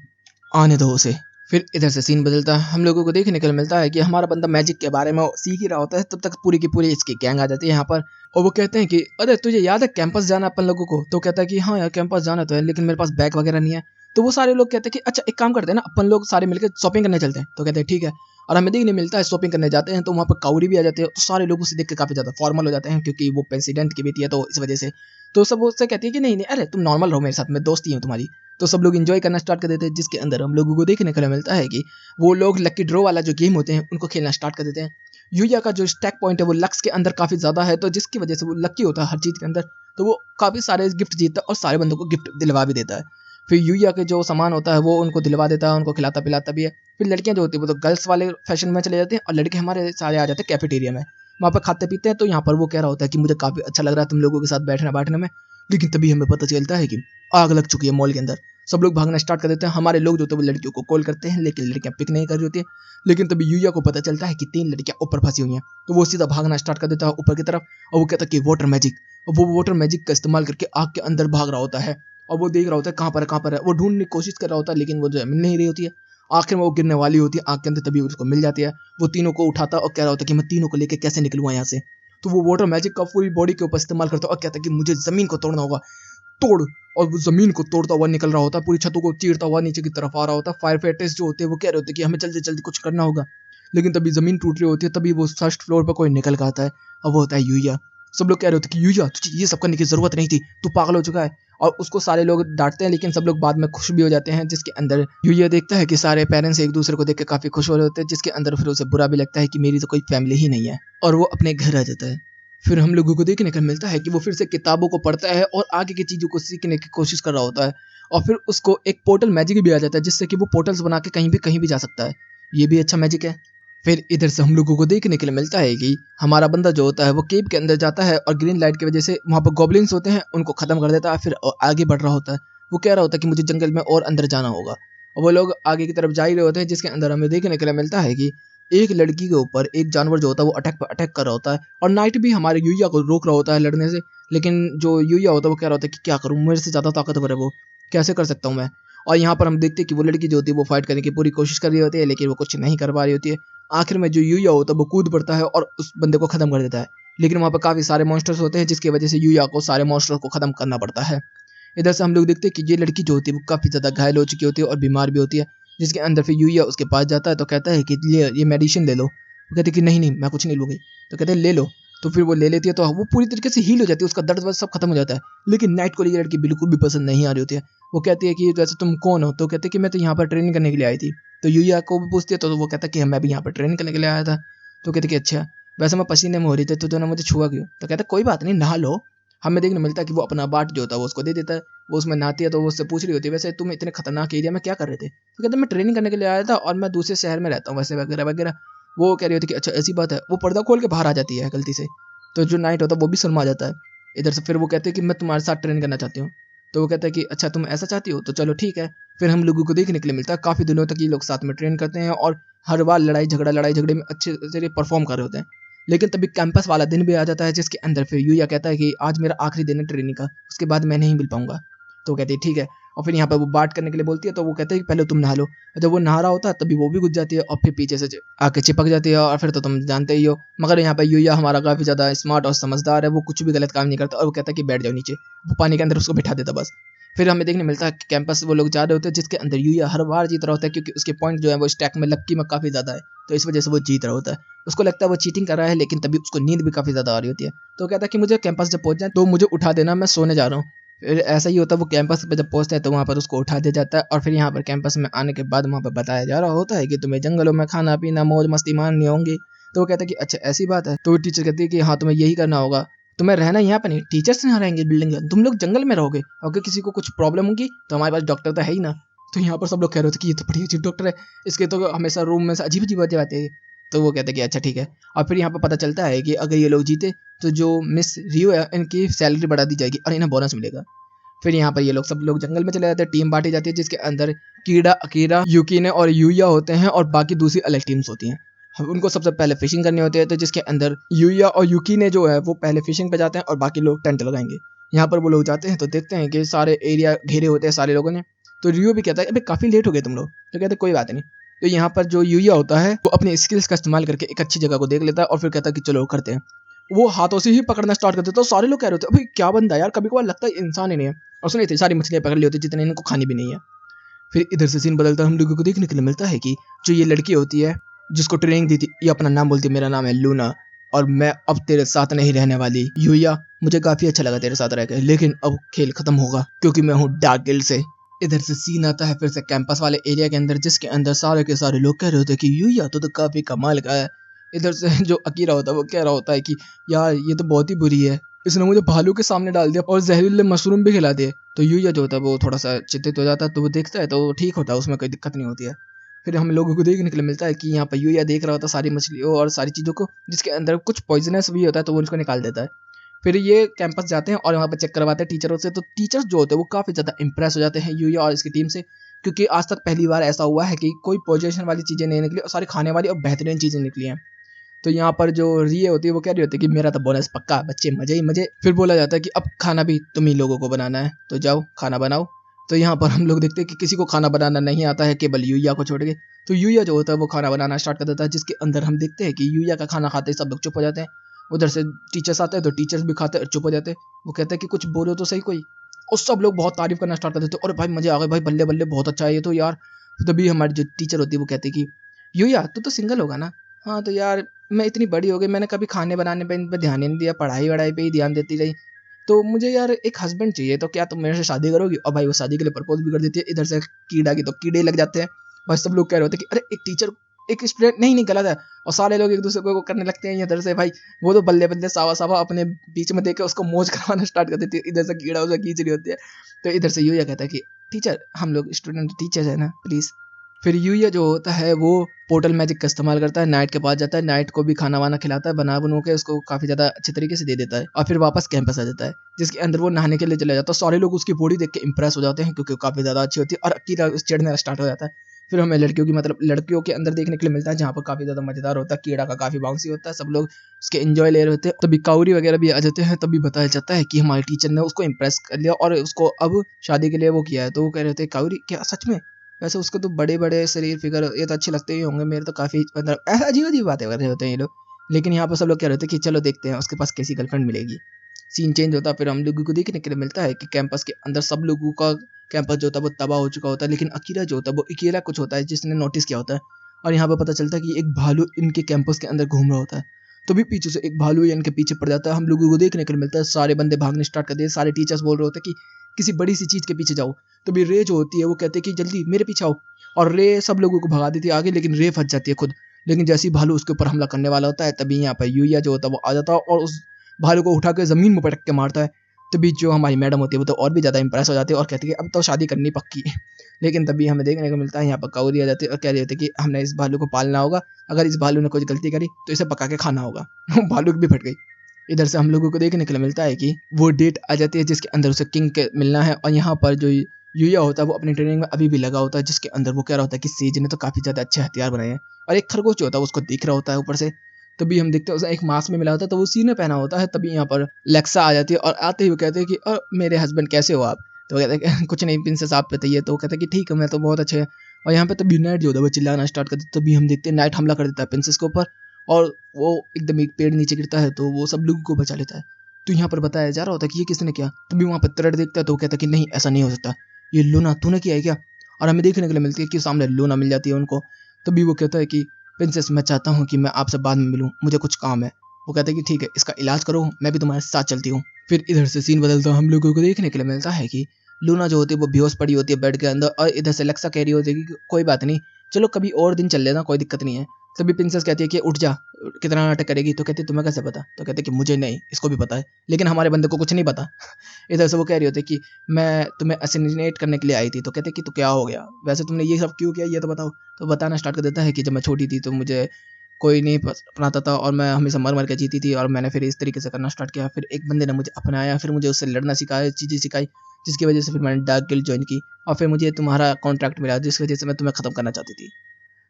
आने दो उसे। फिर इधर से सीन बदलता है, हम लोगों को देखने के लिए मिलता है कि हमारा बंदा मैजिक के बारे में सीख ही रहा होता है, तब तक पूरी की पूरी इसकी गैंग आ जाती है यहाँ पर, और वो कहते हैं कि अरे तुझे याद है कैंपस जाना अपन लोगों को? तो कहता है कि हाँ यार कैंपस जाना तो है, लेकिन मेरे पास बैग वगैरह नहीं है। तो वो सारे लोग कहते हैं कि अच्छा एक काम करते हैं ना, अपन लोग सारे मिलकर शॉपिंग करने चलते हैं। तो कहते हैं ठीक है, और हमें देखने मिलता है शॉपिंग करने जाते हैं तो वहाँ पर काउरी भी आ जाते हैं, तो सारे लोग उसे देख के काफ़ी ज़्यादा फॉर्मल हो जाते हैं, क्योंकि वो प्रेसिडेंट की बेटी है तो इस वजह से। तो सब उससे कहती है कि नहीं नहीं, अरे तुम नॉर्मल रहो मेरे साथ, मैं दोस्ती हूँ तुम्हारी। तो सब लोग एंजॉय करना स्टार्ट कर देते हैं, जिसके अंदर हम लोगों को देखने को मिलता है कि वो लोग लकी ड्रॉ वाला जो गेम होते हैं उनको खेलना स्टार्ट कर देते हैं। यूया का जो स्टैक पॉइंट है वो लक्स के अंदर काफ़ी ज़्यादा है, तो जिसकी वजह से वो लकी होता है हर चीज़ के अंदर, तो वो काफ़ी सारे गिफ्ट जीतता है और सारे बंदों को गिफ्ट दिलवा भी देता है। फिर यूया के जो सामान होता है वो उनको दिलवा देता है, उनको खिलाता पिलाता भी है। फिर लड़कियां जो होती है वो तो गर्ल्स वाले फैशन में चले जाते हैं, और लड़के हमारे सारे आ जाते हैं कैफेटेरिया में, वहाँ पर खाते पीते हैं। तो यहाँ पर वो कह रहा होता है कि मुझे काफ़ी अच्छा लग रहा है तुम लोगों के साथ बैठना बैठने में, लेकिन तभी हमें पता चलता है कि आग लग चुकी है मॉल के अंदर। सब लोग भागना स्टार्ट कर देते हैं, हमारे लोग जो होते हैं वो लड़कियों को कॉल करते हैं, लेकिन लड़कियां पिक नहीं कर रही होती है। लेकिन तभी यूया को पता चलता है कि 3 लड़कियां ऊपर फंसी हुई हैं, तो वो सीधा भागना स्टार्ट कर देता है ऊपर की तरफ, और वो कहता है कि वाटर मैजिक, और वो वाटर मैजिक का इस्तेमाल करके आग के अंदर भाग रहा होता है। और वो देख रहा होता है कहाँ पर है, वो ढूंढने की कोशिश कर रहा होता है, लेकिन वो जो है मिल नहीं रही होती है। आखिर में वो गिरने वाली होती है आग के अंदर, तभी उसको मिल जाती है। वो तीनों को उठाता है और कह रहा होता है कि मैं तीनों को लेकर कैसे निकलूंगा यहाँ से। तो वो वाटर मैजिक का पूरी बॉडी के ऊपर इस्तेमाल करता है और कहता है कि मुझे जमीन को तोड़ना होगा, तोड़। और वो जमीन को तोड़ता हुआ निकल रहा होता है, पूरी छतों को चीरता हुआ नीचे की तरफ आ रहा होता है। फायर फाइटर्स जो होते हैं वो कह रहे होते हैं कि हमें जल्दी जल्दी कुछ करना होगा, लेकिन तभी जमीन टूट रही होती है। तभी वो फर्स्ट फ्लोर पर कोई निकल कर आता है, और वो होता है यूया। सब लोग कह रहे होते हैं कि यूया तुझे ये सब करने की जरूरत नहीं थी, तू पागल हो चुका है। और उसको सारे लोग डांटते हैं, लेकिन सब लोग बाद में खुश भी हो जाते हैं, जिसके अंदर यूया देखता है कि सारे पेरेंट्स एक दूसरे को देख के काफी खुश हो रहे होते हैं, जिसके अंदर फिर उसे बुरा भी लगता है कि मेरी तो कोई फैमिली ही नहीं है, और वो अपने घर आ जाता है। फिर हम लोगों को देखने को मिलता है कि वो फिर से किताबों को पढ़ता है और आगे की चीज़ों को सीखने की कोशिश कर रहा होता है, और फिर उसको एक पोर्टल मैजिक भी आ जाता है, जिससे कि वो पोर्टल्स बना के कहीं भी जा सकता है। ये भी अच्छा मैजिक है। फिर इधर से हम लोगों को देखने के लिए मिलता है कि हमारा बंदा जो होता है वो केव के अंदर जाता है, और ग्रीन लाइट की वजह से वहाँ पर गॉब्लिन्स होते हैं उनको ख़त्म कर देता है, फिर आगे बढ़ रहा होता है। वो कह रहा होता है कि मुझे जंगल में और अंदर जाना होगा, और वो लोग आगे की तरफ जा ही रहे होते हैं, जिसके अंदर हमें देखने के लिए मिलता है कि एक लड़की के ऊपर एक जानवर जो होता है वो अटैक पर अटैक कर रहा होता है, और नाइट भी हमारे यूया को रोक रहा होता है लड़ने से। लेकिन जो यूया होता है वो कह रहा होता है कि क्या करूँ, मेरे से ज़्यादा ताकतवर है वो, कैसे कर सकता हूँ मैं। और यहाँ पर हम देखते हैं कि वो लड़की जो होती है वो फाइट करने की पूरी कोशिश कर रही होती है, लेकिन वो कुछ नहीं कर पा रही होती है। आखिर में जो यूया होता है वो कूद पड़ता है और उस बंदे को खत्म कर देता है, लेकिन वहाँ पर काफ़ी सारे मॉन्स्टर्स होते हैं, जिसकी वजह से यूया को सारे मॉन्स्टर्स को खत्म करना पड़ता है। इधर से हम लोग देखते हैं कि ये लड़की जो होती है वो काफ़ी ज़्यादा घायल हो चुकी होती है और बीमार भी होती है, जिसके अंदर फिर यूया उसके पास जाता है, तो कहता है कि ये मेडिसिन ले लो। वो कहती है कि नहीं नहीं मैं कुछ नहीं लूँगी। तो कहते हैं ले लो। तो फिर वो ले लेती है, तो वो पूरी तरीके से हील हो जाती है, उसका दर्द वर्द सब खत्म हो जाता है। लेकिन नाइट को ये लड़की बिल्कुल भी पसंद नहीं आ रही होती है। वो कहती है कि वैसे तुम कौन हो? तो कहते हैं कि मैं तो यहाँ पर ट्रेनिंग करने के लिए आई थी। तो यूया को भी पूछती है, तो वो कहता है कि मैं भी यहाँ पर ट्रेनिंग करने के लिए आया था। तो कहते कि अच्छा, वैसे मैं पसीने में हो रही थी तो तूने मुझे छुआ क्यों? तो कहता है कोई बात नहीं, नहा लो। हमें देखने मिलता है कि वो अपना बाट जो होता है वो उसको दे देता है। वो उसमें नहाती है, तो वो उससे पूछ रही होती है वैसे तुम इतने खतरनाक एरिया में क्या कर रहे थे? तो कहते मैं ट्रेनिंग करने के लिए आया था और मैं दूसरे शहर में रहता हूँ वैसे वगैरह वगैरह। वो कह रही होती है कि अच्छा ऐसी बात है। वो पर्दा खोल के बाहर आ जाती है गलती से, तो जो नाइट होता है वो भी शर्मा जाता है। इधर से फिर वो कहते हैं कि मैं तुम्हारे साथ ट्रेन करना चाहती हूँ। तो वो कहता है कि अच्छा तुम ऐसा चाहती हो तो चलो ठीक है। फिर हम लोगों को देखने के लिए मिलता है काफ़ी दिनों तक ये लोग साथ में ट्रेन करते हैं और हर बार लड़ाई झगड़े में अच्छे से परफॉर्म कर रहे होते हैं। लेकिन तभी कैंपस वाला दिन भी आ जाता है जिसके अंदर फिर यूया कहता है कि आज मेरा आखिरी दिन है ट्रेनिंग का, उसके बाद मैं नहीं मिल पाऊंगा। तो वो कहती है ठीक है, और फिर यहाँ पर वो बात करने के लिए बोलती है, तो वो कहते हैं कि पहले तुम नहा लो। और जब वो नहा रहा होता है तभी वो भी घुस जाती है और फिर पीछे से आके चिपक जाती है, और फिर तो तुम जानते ही हो। मगर यहाँ पर यूया हमारा काफ़ी ज़्यादा स्मार्ट और समझदार है, वो कुछ भी गलत काम नहीं करता और वो कहता है कि बैठ जाओ नीचे। वो पानी के अंदर उसको बिठा देता बस। फिर हमें देखने मिलता है कि कैंपस वो लोग जा रहे होते हैं जिसके अंदर यूया हर बार जीत रहा होता है, क्योंकि उसके पॉइंट जो है वो स्टैक में लक्की में काफ़ी ज़्यादा है, तो इस वजह से वो जीत रहा होता है। उसको लगता है वो चीटिंग कर रहा है, लेकिन तभी उसको नींद भी काफ़ी ज़्यादा आ रही होती है। तो कहता है कि मुझे कैंपस जब पहुंच जाए तो मुझे उठा देना, मैं सोने जा रहा हूँ। फिर ऐसा ही होता है, वो कैंपस पे जब पहुंचता है तो वहाँ पर उसको उठा दिया जाता है, और फिर यहाँ पर कैंपस में आने के बाद वहाँ पर बताया जा रहा होता है कि तुम्हें जंगलों में खाना पीना मौज मस्ती मारनी होंगी। तो वो कहता है कि अच्छा ऐसी बात है। तो टीचर कहती है कि हाँ तुम्हें यही करना होगा, तुम्हें रहना यहाँ पर नहीं, टीचर्स यहाँ रहेंगे बिल्डिंग में, तुम लोग जंगल में रहोगे, अगर किसी को कुछ प्रॉब्लम होगी तो हमारे पास डॉक्टर तो है ही ना। तो यहाँ पर सब लोग कह रहे थे कि ये तो बड़ी अजीब डॉक्टर है, इसके तो हमेशा रूम में से अजीब अजीब बातें आती है। तो वो कहते हैं कि अच्छा ठीक है। और फिर यहाँ पर पता चलता है कि अगर ये लोग जीते तो जो मिस रियो है इनकी सैलरी बढ़ा दी जाएगी और इन्हें बोनस मिलेगा। फिर यहाँ पर ये लोग सब लोग जंगल में चले जाते हैं, टीम बांटी जाती है जिसके अंदर कीड़ा, अकीरा, यूकीने और यूया होते हैं, और बाकी दूसरी अलग टीम्स होती हैं। उनको सबसे पहले फिशिंग करनी होती है, तो जिसके अंदर यूया और यूकीने जो है वो पहले फिशिंग पे जाते हैं और बाकी लोग टेंट लगाएंगे। यहाँ पर वो लोग जाते हैं तो देखते हैं कि सारे एरिया घेरे होते हैं सारे लोगों ने। तो रियो भी कहता है अभी काफ़ी लेट हो गए तुम लोग, तो कहते हैं कोई बात नहीं। तो यहाँ पर जो यूया होता है वो अपने स्किल्स का इस्तेमाल करके एक अच्छी जगह को देख लेता है और फिर कहता है कि चलो करते हैं। वो हाथों से ही पकड़ना स्टार्ट कर देता है, तो सारे लोग कह रहे होते हैं अभी क्या बंदा है यार, कभी कभार लगता है इंसान ही नहीं है। और उसने इतनी सारी मछलियाँ पकड़ ली होती जितने इनको खानी भी नहीं है। फिर इधर से सीन बदलता है, हम लोगों को देखने के लिए मिलता है कि जो ये लड़की होती है जिसको ट्रेनिंग दी थी, ये अपना नाम बोलती है, मेरा नाम है लूना और मैं अब तेरे साथ नहीं रहने वाली यूया। मुझे काफ़ी अच्छा लगा तेरे साथ रहकर, लेकिन अब खेल खत्म होगा क्योंकि मैं हूँ डार्क गिल्ड से। इधर से सीन आता है फिर से कैंपस वाले एरिया के अंदर, जिसके अंदर सारे के सारे लोग कह रहे होते हैं कि यूया तो काफ़ी कमाल का है। इधर से जो अकीरा होता है वो कह रहा होता है कि यार ये तो बहुत ही बुरी है, इसने मुझे भालू के सामने डाल दिया और जहरीले मशरूम भी खिला दिए। तो यूया जो होता है वो थोड़ा सा चिंतित हो जाता है, तो वो देखता है तो ठीक होता है, उसमें कोई दिक्कत नहीं होती है। फिर हम लोगों को देखने के लिए मिलता है कि यहाँ पर यूया देख रहा होता है सारी मछलियों और सारी चीज़ों को, जिसके अंदर कुछ पॉइजनस भी होता है, तो वो उसको निकाल देता है। फिर ये कैंपस जाते हैं और वहाँ पर चेक करवाते हैं टीचरों से, तो टीचर्स जो होते हैं वो काफ़ी ज़्यादा इंप्रेस हो जाते हैं यूया और इसकी टीम से, क्योंकि आज तक पहली बार ऐसा हुआ है कि कोई पोजीशन वाली चीज़ें नहीं निकली और सारी खाने वाली और बेहतरीन चीज़ें निकली हैं। तो यहाँ पर जो रिये होती है वो कह रही होती है कि मेरा तो बोनस पक्का, बच्चे मजे ही मजे। फिर बोला जाता है कि अब खाना भी तुम ही लोगों को बनाना है, तो जाओ खाना बनाओ। तो यहाँ पर हम लोग देखते हैं कि किसी को खाना बनाना नहीं आता है, केवल यूया को छोड़ के। तो यूया जो होता है वो खाना बनाना स्टार्ट कर देता है, जिसके अंदर हम देखते हैं कि यूया का खाना खाते ही सब लोग चुप हो जाते हैं। उधर से टीचर्स आते हैं तो टीचर्स भी खाते हैं और चुप हो जाते हैं। वो कहते हैं कि कुछ बोलो तो सही कोई, और सब लोग बहुत तारीफ करना स्टार्ट कर देते हैं, और भाई मजे आ गए भाई, बल्ले बल्ले बहुत अच्छा है ये तो यार। तभी हमारी जो टीचर होती है वो कहती है कि यूया तू तो सिंगल होगा ना। हाँ तो यार मैं इतनी बड़ी हो गई, मैंने कभी खाने बनाने पे इन पे ध्यान ही नहीं दिया, पढ़ाई वढ़ाई पे ही ध्यान देती रही, तो मुझे यार एक हस्बैंड चाहिए, तो क्या तुम मेरे से शादी करोगी? और भाई वो शादी के लिए प्रपोज भी कर देती है। इधर से कीड़ा की तो कीड़े लग जाते हैं। भाई सब लोग कह रहे होते हैं कि अरे एक टीचर एक स्टूडेंट नहीं नहीं गलत है, और सारे लोग एक दूसरे को करने लगते हैं। इधर से भाई वो तो बल्ले बल्ले सावा सावा अपने बीच में देकर उसको मौज करवाना स्टार्ट कर देती है। इधर से कीड़ा उसे खींच रही होती है। तो इधर से यूया कहता है कि टीचर हम लोग स्टूडेंट टीचर है ना प्लीज़। फिर यूया जो होता है वो पोर्टल मैजिक का इस्तेमाल करता है, नाइट के पास जाता है, नाइट को भी खाना वाना खिलाता है, बना बनू के उसको काफ़ी ज़्यादा अच्छे तरीके से दे देता है, और फिर वापस कैंपस आ जाता है, जिसके अंदर वो नहाने के लिए चला जाता है। सारे लोग उसकी बॉडी देख के इंप्रेस हो जाते हैं क्योंकि वो काफ़ी ज़्यादा अच्छी होती है, और अकीरा चिढ़ना स्टार्ट हो जाता है। फिर हमें लड़कियों की मतलब लड़कियों के अंदर देखने के लिए मिलता है, जहाँ पर काफ़ी ज़्यादा मज़ेदार होता है, कीड़ा का काफ़ी बाउंसी होता है, सब लोग उसके एंजॉय ले रहे होते हैं। तभी काउरी वगैरह भी आ जाते हैं, तभी बताया जाता है कि हमारे टीचर ने उसको इंप्रेस कर लिया और उसको अब शादी के लिए वो किया है। तो वो कह रहे थे काउरी क्या सच में? वैसे उसको तो बड़े बड़े शरीर फिगर ये तो अच्छे लगते ही होंगे, मेरे तो काफ़ी मतलब ऐसा अजीब अजीब बातें कर रहे होते हैं ये लोग। लेकिन यहाँ पर सब लोग कह रहे थे कि चलो देखते हैं उसके पास कैसी गर्लफ्रेंड मिलेगी। सीन चेंज होता है, फिर हम लोगों को देखने के लिए मिलता है कि कैंपस के अंदर सब लोगों का कैंपस जो होता है वो तबाह हो चुका होता है, लेकिन अकीरा जो होता है वो अकेला कुछ होता है जिसने नोटिस किया होता है। और यहाँ पर पता चलता है कि एक भालू इनके कैंपस के अंदर घूम रहा होता है। तो भी पीछे से एक भालू इनके पीछे पड़ जाता है, हम लोगों को देखने के लिए मिलता है सारे बंदे भागने स्टार्ट कर दिए, सारे टीचर्स बोल रहे होते हैं कि किसी बड़ी सी चीज़ के पीछे जाओ। तो भी रे जो होती है वो कहते हैं कि जल्दी मेरे पीछे आओ, और रे सब लोगों को भगा देती है आगे, लेकिन रे फंस जाती है खुद। लेकिन जैसे ही भालू उसके ऊपर हमला करने वाला होता है, तभी यहाँ पर यूया जो होता है वो आ जाता है और उस भालू को उठा के ज़मीन में पटक के मारता है। तभी जो हमारी मैडम होती है वो तो और भी ज़्यादा इंप्रेस हो जाती है और कहती है अब तो शादी करनी पक्की है। लेकिन तभी हमें देखने को मिलता है यहाँ पर कौरी आ जाती है और कह रही होती है कि हमने इस भालू को पालना होगा, अगर इस भालू ने कुछ गलती करी तो इसे पका के खाना होगा। भालू भी फट गई। इधर से हम लोगों को देखने के लिए मिलता है कि वो डेट आ जाती है जिसके अंदर उसे किंग के मिलना है और यहाँ पर जो यूया होता है वो अपनी ट्रेनिंग में अभी भी लगा होता है, जिसके अंदर वो कह रहा होता है कि सेज ने तो काफ़ी ज़्यादा अच्छे हथियार बनाए हैं और एक खरगोश जो होता है उसको दिख रहा होता है ऊपर से। तभी हम देखते हैं उसे एक मास्क में मिला होता है तो वो उसी ने पहना होता है। तभी यहाँ पर लेक्सा आ जाती है और आते ही वो कहते हैं कि मेरे हस्बैंड कैसे हो आप? तो वो कहते हैं कि कुछ नहीं प्रिंसेस आप बताइए। तो वो कहते हैं कि ठीक है मैं तो बहुत अच्छे हैं। और यहाँ पे तभी नाइट जो होता है वो चिल्लाना स्टार्ट कर देता है। तभी हम देखते हैं नाइट हमला कर देता है प्रिंसेस के ऊपर और वो एकदम एक पेड़ नीचे गिरता है तो वो सब लोगों को बचा लेता है। तो यहाँ पर बताया जा रहा होता है कि ये किसने किया। तभी वहाँ पर थ्रेड देखता है तो वो कहता है कि नहीं ऐसा नहीं हो सकता, ये लूना तूने किया है क्या? और हमें देखने के लिए मिलती है कि सामने लूना मिल जाती है उनको। तभी वो कहता है कि प्रिंसेस मैं चाहता हूँ कि मैं आपसे बाद में मिलूँ, मुझे कुछ काम है। वो कहता है कि ठीक है इसका इलाज करो, मैं भी तुम्हारे साथ चलती हूँ। फिर इधर से सीन बदलता हम लोगों को देखने के लिए मिलता है कि लूना जो होती है वो बेहोश पड़ी होती है बेड के अंदर और इधर से लेक्सा कह रही होती है कि कोई बात नहीं, चलो कभी और दिन चल लेना, कोई दिक्कत नहीं है। तभी प्रिंसेस कहती है कि उठ जा, कितना नाटक करेगी? तो कहती है तुम्हें कैसे पता? तो कहते कि मुझे नहीं, इसको भी पता है, लेकिन हमारे बंदे को कुछ नहीं पता। इधर से वो कह रही होती है कि मैं तुम्हें असैसिनेट करने के लिए आई थी। तो कहते कि तो क्या हो गया, वैसे तुमने ये सब क्यों किया ये तो बताओ। तो बताना स्टार्ट कर देता है कि जब मैं छोटी थी तो मुझे कोई नहीं अपनाता था और मैं हमेशा मर मर के जीती थी और मैंने फिर इस तरीके से करना स्टार्ट किया। फिर एक बंदे ने मुझे अपनाया, फिर मुझे उससे लड़ना सिखाया, चीज़ें सिखाई, जिसकी वजह से फिर मैंने डार्क गिल्ड ज्वाइन की और फिर मुझे तुम्हारा कॉन्ट्रैक्ट मिला जिस वजह से मैं तुम्हें ख़त्म करना चाहती थी।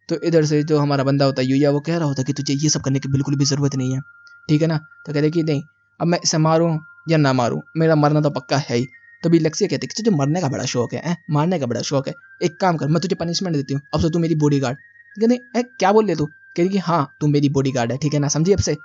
तो इधर से जो हमारा बंदा होता है यूया वो कह रहा होता है कि तुझे ये सब करने की बिल्कुल भी ज़रूरत नहीं है, ठीक है ना? तो कहते कि नहीं, अब मैं इसे मारूँ या ना मारूँ, मेरा मरना तो पक्का है ही। तभी लेक्सिया कहती है कि तुझे मरने का बड़ा शौक है, मारने का बड़ा शौक है। एक काम कर, मैं तुझे पनिशमेंट देती हूँ, अब से तू मेरी बॉडीगार्ड। कहते क्या बोल रहे तू? कह रही कि हाँ तू मेरी बॉडीगार्ड है, ठीक है ना, समझी? अब से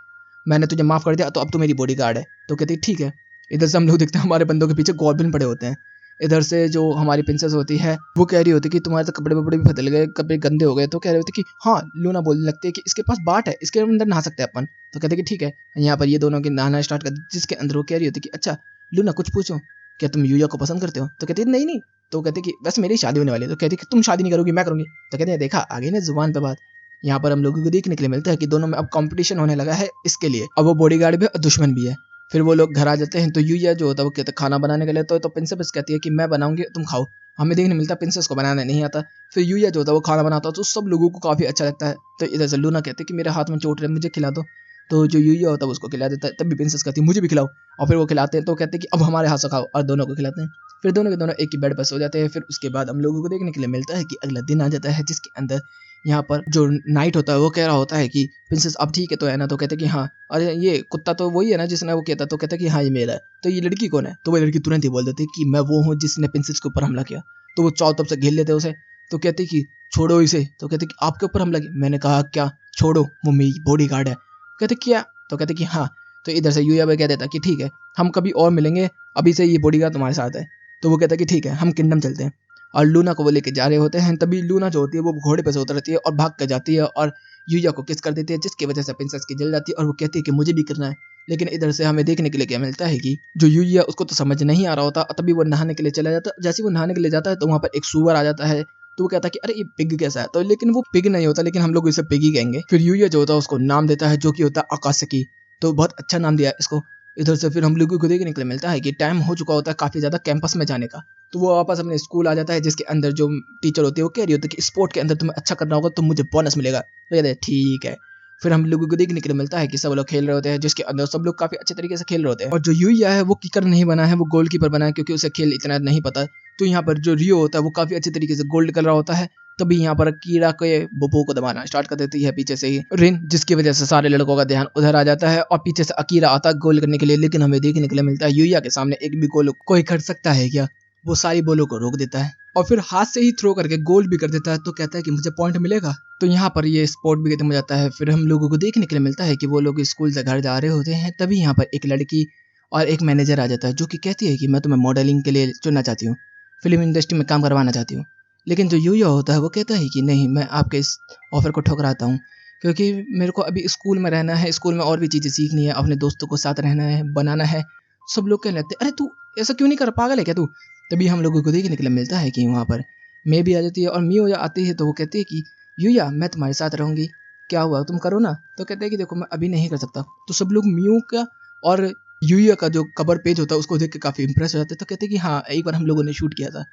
मैंने तुझे माफ़ कर दिया तो अब तू मेरी बॉडीगार्ड है। तो कहती ठीक है। इधर से हम लोग देखते हैं हमारे बंदों के पीछे गॉब्लिन पड़े होते हैं। इधर से जो हमारी प्रिंसेस होती है वो कह रही होती है कि तुम्हारे तो कपड़े वपड़े भी बदल गए, कपड़े गंदे हो गए। तो कह रही होती है कि हाँ, लूना बोलने लगती है कि इसके पास बाट है, इसके अंदर नहा सकते हैं अपन। तो कहते हैं कि ठीक है। यहाँ पर ये दोनों की नहाना स्टार्ट कर जिसके अंदर वो कह रही होती है कि अच्छा लूना कुछ पूछो, क्या तुम यूया को पसंद करते हो? तो कहती है नहीं नहीं। तो कहते कि वैसे मेरी शादी होने वाली है। तो कहती है कि तुम शादी नहीं करोगी मैं करूंगी। तो कहते हैं देखा आगे ना जुबान पे बात। यहाँ पर हम लोगों को देखने के लिए मिलता है कि दोनों में अब कंपटीशन होने लगा है इसके लिए। अब वो बॉडीगार्ड भी और दुश्मन भी है। फिर वो लोग घर आ जाते हैं तो यूया जो होता है वो कहता है खाना बनाने के लिए। तो प्रिंसेस कहती है कि मैं बनाऊंगी तुम खाओ। हमें देखने मिलता है प्रिंसेस को बनाना नहीं आता। फिर यूया जो होता है वो खाना बनाता है तो सब लोगों को काफ़ी अच्छा लगता है। तो इधर से लूना कहते हैं कि मेरे हाथ में चोट है मुझे खिला दो। तो जो यूया होता है उसको खिला देता है। तभी प्रिंसेस कहती है मुझे भी खिलाओ। और फिर वो खिलाते हैं तो कहते हैं कि अब हमारे हाथ से खाओ और दोनों को खिलाते हैं। फिर दोनों के दोनों एक ही बेड पर सो जाते हैं। फिर उसके बाद हम लोगों को देखने के लिए मिलता है कि अगला दिन आ जाता है जिसके अंदर यहाँ पर जो नाइट होता है वो कह रहा होता है कि प्रिंसेस अब ठीक है तो है ना? तो कहते हैं कि हाँ। अरे ये कुत्ता तो वही है ना जिसने वो कहता? तो कहता है कि हाँ ये मेरा है। तो ये लड़की कौन है? तो वो लड़की तुरंत ही बोल देती है कि मैं वो हूँ जिसने प्रिंसेस के ऊपर हमला किया। तो वो चारों तरफ से घेर लेते हैं उसे। तो कहते कि छोड़ो इसे। तो कहते कि आपके ऊपर हमला किया। मैंने कहा क्या छोड़ो, वो मेरी बॉडीगार्ड है। कहते क्या? तो कहते कि हाँ। तो इधर से यूया भाई कह देता कि ठीक है हम कभी और मिलेंगे, अभी से ये बॉडीगार्ड तुम्हारे साथ है। तो वो कहता कि ठीक है हम किंगडम चलते हैं। और लूना को वो लेके जा रहे होते हैं। तभी लूना जो होती है वो घोड़े पे से उतरती है और भाग कर जाती है और यूया को किस कर देती है, जिसकी वजह से प्रिंसेस की जल जाती है और वो कहती है कि मुझे भी करना है। लेकिन इधर से हमें देखने के लिए क्या मिलता है कि जो यूया उसको तो समझ नहीं आ रहा होता। तभी वो नहाने के लिए चला जाता है। जैसे वो नहाने के लिए जाता है तो वहाँ पर एक सूअर आ जाता है। तो वो कहता है कि अरे ये पिग कैसा है? तो लेकिन वो पिग नहीं होता, लेकिन हम लोग इसे पिग ही कहेंगे। फिर यूया जो होता है उसको नाम देता है जो कि होता है आकाशकी। तो बहुत अच्छा नाम दिया है इसको। इधर से फिर हम लोगों को देखने के लिए मिलता है कि टाइम हो चुका होता है काफ़ी ज़्यादा कैंपस में जाने का। तो वो वापस अपने स्कूल आ जाता है जिसके अंदर जो टीचर होती है वो कह रही होती है कि स्पोर्ट के अंदर तुम्हें अच्छा करना होगा तो मुझे बोनस मिलेगा। तो कहते हैं ठीक है। फिर हम लोगों को देखने के लिए मिलता है कि सब लोग खेल रहे होते हैं जिसके अंदर सब लोग काफ़ी अच्छे तरीके से खेल रहे होते हैं। और जो यूया है वो किकर नहीं बना है, वो गोलकीपर बना है क्योंकि उसे खेल इतना नहीं पता। तो यहाँ पर जो रियो होता है वो काफ़ी अच्छे तरीके से गोल्ड कर रहा होता है। तभी यहाँ पर कीड़ा के बोपो को दबाना स्टार्ट कर देती है पीछे से ही रिन, जिसकी वजह से सारे लड़कों का ध्यान उधर आ जाता है और पीछे से अकीरा आता है गोल करने के लिए। लेकिन हमें देखने के लिए मिलता है यूया के सामने एक भी गोल कोई कर सकता है क्या? वो सारी बॉलों को रोक देता है और फिर हाथ से ही थ्रो करके गोल भी कर देता है। तो कहता है कि मुझे पॉइंट मिलेगा। तो यहाँ पर ये स्पोर्ट भी खत्म हो जाता है। फिर हम लोगों को देखने के लिए मिलता है कि वो लोग स्कूल से घर जा रहे होते हैं। तभी यहाँ पर एक लड़की और एक मैनेजर आ जाता है जो कि कहती है कि मैं तुम्हें मॉडलिंग के लिए चुनना चाहती हूँ, फिल्म इंडस्ट्री में काम करवाना चाहती हूँ। लेकिन जो यूया होता है वो कहता है कि नहीं, मैं आपके इस ऑफ़र को ठुकराता हूँ क्योंकि मेरे को अभी स्कूल में रहना है, स्कूल में और भी चीज़ें सीखनी है, अपने दोस्तों को साथ रहना है, बनाना है। सब लोग कहने लगते अरे तू ऐसा क्यों नहीं कर, पागल है क्या तू? तभी हम लोगों को देखने के लिए मिलता है कि वहाँ पर मे भी आ जाती है और मियो आती है। तो वो कहती है कि यूया मैं तुम्हारे साथ रहूँगी, क्या हुआ तुम करो ना? तो कहते हैं कि देखो मैं अभी नहीं कर सकता। तो सब लोग मियो का और यूया का जो कवर पेज होता है उसको देख के काफ़ी इंप्रेस हो जाते हैं। तो कहते हैं कि हाँ, एक बार हम लोगों ने शूट किया था।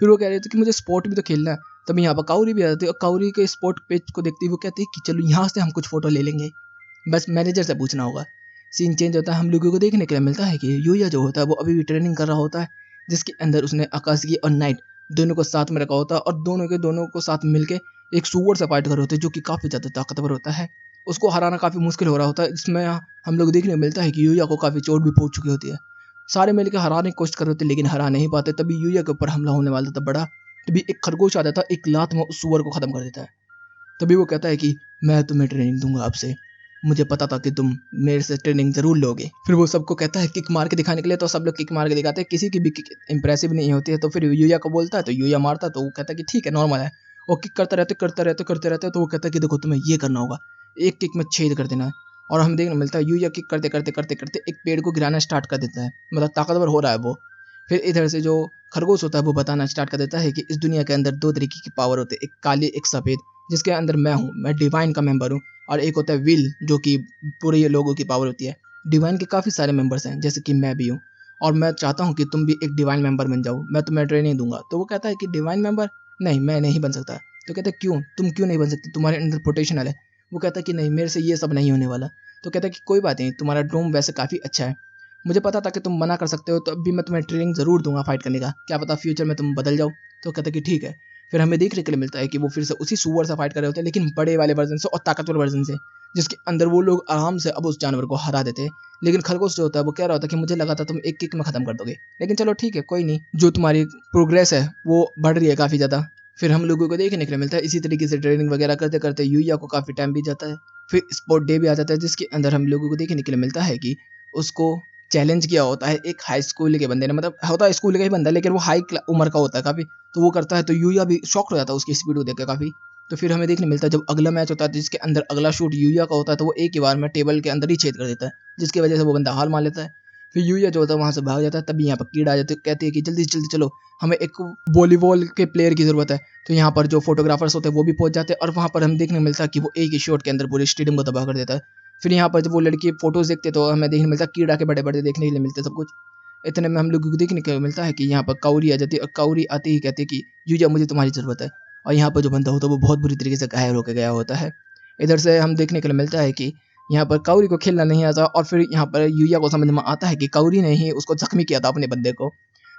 फिर वो कह रहे थे कि मुझे स्पोर्ट भी तो खेलना है। तभी यहाँ पर काउरी भी आ जाती है और काउरी के स्पोर्ट पेज को देखते ही वो कहती है कि चलो यहाँ से हम कुछ फ़ोटो ले लेंगे, बस मैनेजर से पूछना होगा। सीन चेंज होता है, हम लोगों को देखने के लिए मिलता है कि यूया जो होता है वो अभी भी ट्रेनिंग कर रहा होता है, जिसके अंदर उसने आकाशिकी और नाइट दोनों को साथ में रखा होता है और दोनों के दोनों को साथ मिलके एक सुअर से फाइट कर रहे होते हैं जो कि काफ़ी ज़्यादा ताकतवर होता है। उसको हराना काफ़ी मुश्किल हो रहा होता है, जिसमें हम लोग देखने को मिलता है कि यूया को काफ़ी चोट भी पहुंच चुकी होती है। सारे मिलकर हराने की कोशिश कर रहे होते लेकिन हरा नहीं पाते। तभी यूया के ऊपर हमला होने वाला था बड़ा। तभी एक खरगोश आ जाता है, एक लात में उस सुअर को खत्म कर देता है। तभी वो कहता है कि मैं तुम्हें ट्रेनिंग दूंगा आपसे, मुझे पता था कि तुम मेरे से ट्रेनिंग जरूर लोगे। फिर वो सबको कहता है किक मार के दिखाने के लिए, तो सब लोग किक मार के दिखाते हैं, किसी की भी किक इंप्रेसिव नहीं होती है। तो फिर यूया को बोलता है तो यूया मारता है, तो वो कहता है कि ठीक है नॉर्मल है। वो किक करते रहते तो वो कहता है कि देखो तुम्हें ये करना होगा, एक किक में छेद कर देना है। और हमें देखने मिलता है यूया किक करते करते करते करते एक पेड़ को गिराना स्टार्ट कर देता है, मतलब ताकतवर हो रहा है वो। फिर इधर से जो खरगोश होता है वो बताना स्टार्ट कर देता है कि इस दुनिया के अंदर दो तरीके की पावर होते हैं, एक काली एक सफ़ेद, जिसके अंदर मैं हूँ, मैं डिवाइन का मेंबर हूँ। और एक होता है विल, जो कि पूरे लोगों की पावर होती है। डिवाइन के काफ़ी सारे मेंबर्स हैं जैसे कि मैं भी हूँ, और मैं चाहता हूँ कि तुम भी एक डिवाइन मेंबर बन जाओ, मैं तुम्हें ट्रेनिंग दूंगा। तो वो कहता है कि डिवाइन मेंबर नहीं, मैं नहीं बन सकता। तो कहता है क्यों, तुम क्यों नहीं बन सकती, तुम्हारे अंदर पोटेंशियल है। वो कहता है कि नहीं, मेरे से ये सब नहीं होने वाला। तो कहता है कि कोई बात नहीं, तुम्हारा ड्रोम वैसे काफ़ी अच्छा है, मुझे पता था कि तुम मना कर सकते हो, तो अभी मैं तुम्हें ट्रेनिंग ज़रूर दूंगा फाइट करने का, क्या पता फ्यूचर में तुम बदल जाओ। तो कहता है कि ठीक है। फिर हमें देखने के लिए मिलता है कि वो फिर से उसी सुअर से फाइट कर रहे होते हैं, लेकिन बड़े वाले वर्जन से और ताकतवर वर्जन से, जिसके अंदर वो लोग आराम से अब उस जानवर को हरा देते हैं। लेकिन खरगोश जो होता है वो कह रहा होता है कि मुझे लगा था तुम एक किक में खत्म कर दोगे, लेकिन चलो ठीक है कोई नहीं, जो तुम्हारी प्रोग्रेस है वो बढ़ रही है काफ़ी ज़्यादा। फिर हम लोगों को देखने के लिए मिलता है इसी तरीके से ट्रेनिंग वगैरह करते करते यूया को काफ़ी टाइम बीत जाता है। फिर स्पोर्ट डे भी आ जाता है, जिसके अंदर हम लोगों को देखने के लिए मिलता है कि उसको चैलेंज किया होता है एक हाई स्कूल के बंदे ने, मतलब होता है स्कूल का ही बंदा लेकिन वो हाई उम्र का होता है काफ़ी। तो वो करता है तो यूया भी शॉक हो जाता है उसकी स्पीड को देख के काफ़ी। तो फिर हमें देखने मिलता है जब अगला मैच होता है जिसके अंदर अगला शूट यूया का होता है, तो वो एक ही बार में टेबल के अंदर ही छेद कर देता है, जिसकी वजह से वो बंदा हार मान लेता है। फिर यूया जो होता है वहाँ से भाग जाता है। तभी यहाँ पर कीड़ा आ जाती है, कहती है कि जल्दी से जल्दी चलो, हमें एक वॉलीबॉल के प्लेयर की ज़रूरत है। तो यहाँ पर जो फोटोग्राफर्स होते हैं वो भी पहुंच जाते हैं, और वहाँ पर हम देखने को मिलता है कि वो एक ही शॉट के अंदर पूरे स्टेडियम को तबाह कर देता है। फिर यहाँ पर जब वो लड़की फोटोज देखते तो हमें देखने मिलता है कीड़ा के बड़े बड़े देखने के लिए मिलते सब कुछ। इतने में हम लोगों को देखने को मिलता है कि यहाँ पर काउरी आ जाती है, और काउरी आते ही कहती है कि यूया मुझे तुम्हारी ज़रूरत है। और यहाँ पर जो बंदा होता है वो बहुत बुरी तरीके से घायल होकर गया होता है। इधर से हम देखने के लिए मिलता है कि यहाँ पर काउरी को खेलना नहीं आता, और फिर यहाँ पर यूया को समझ में आता है कि काउरी ने ही उसको जख्मी किया था अपने बंदे को।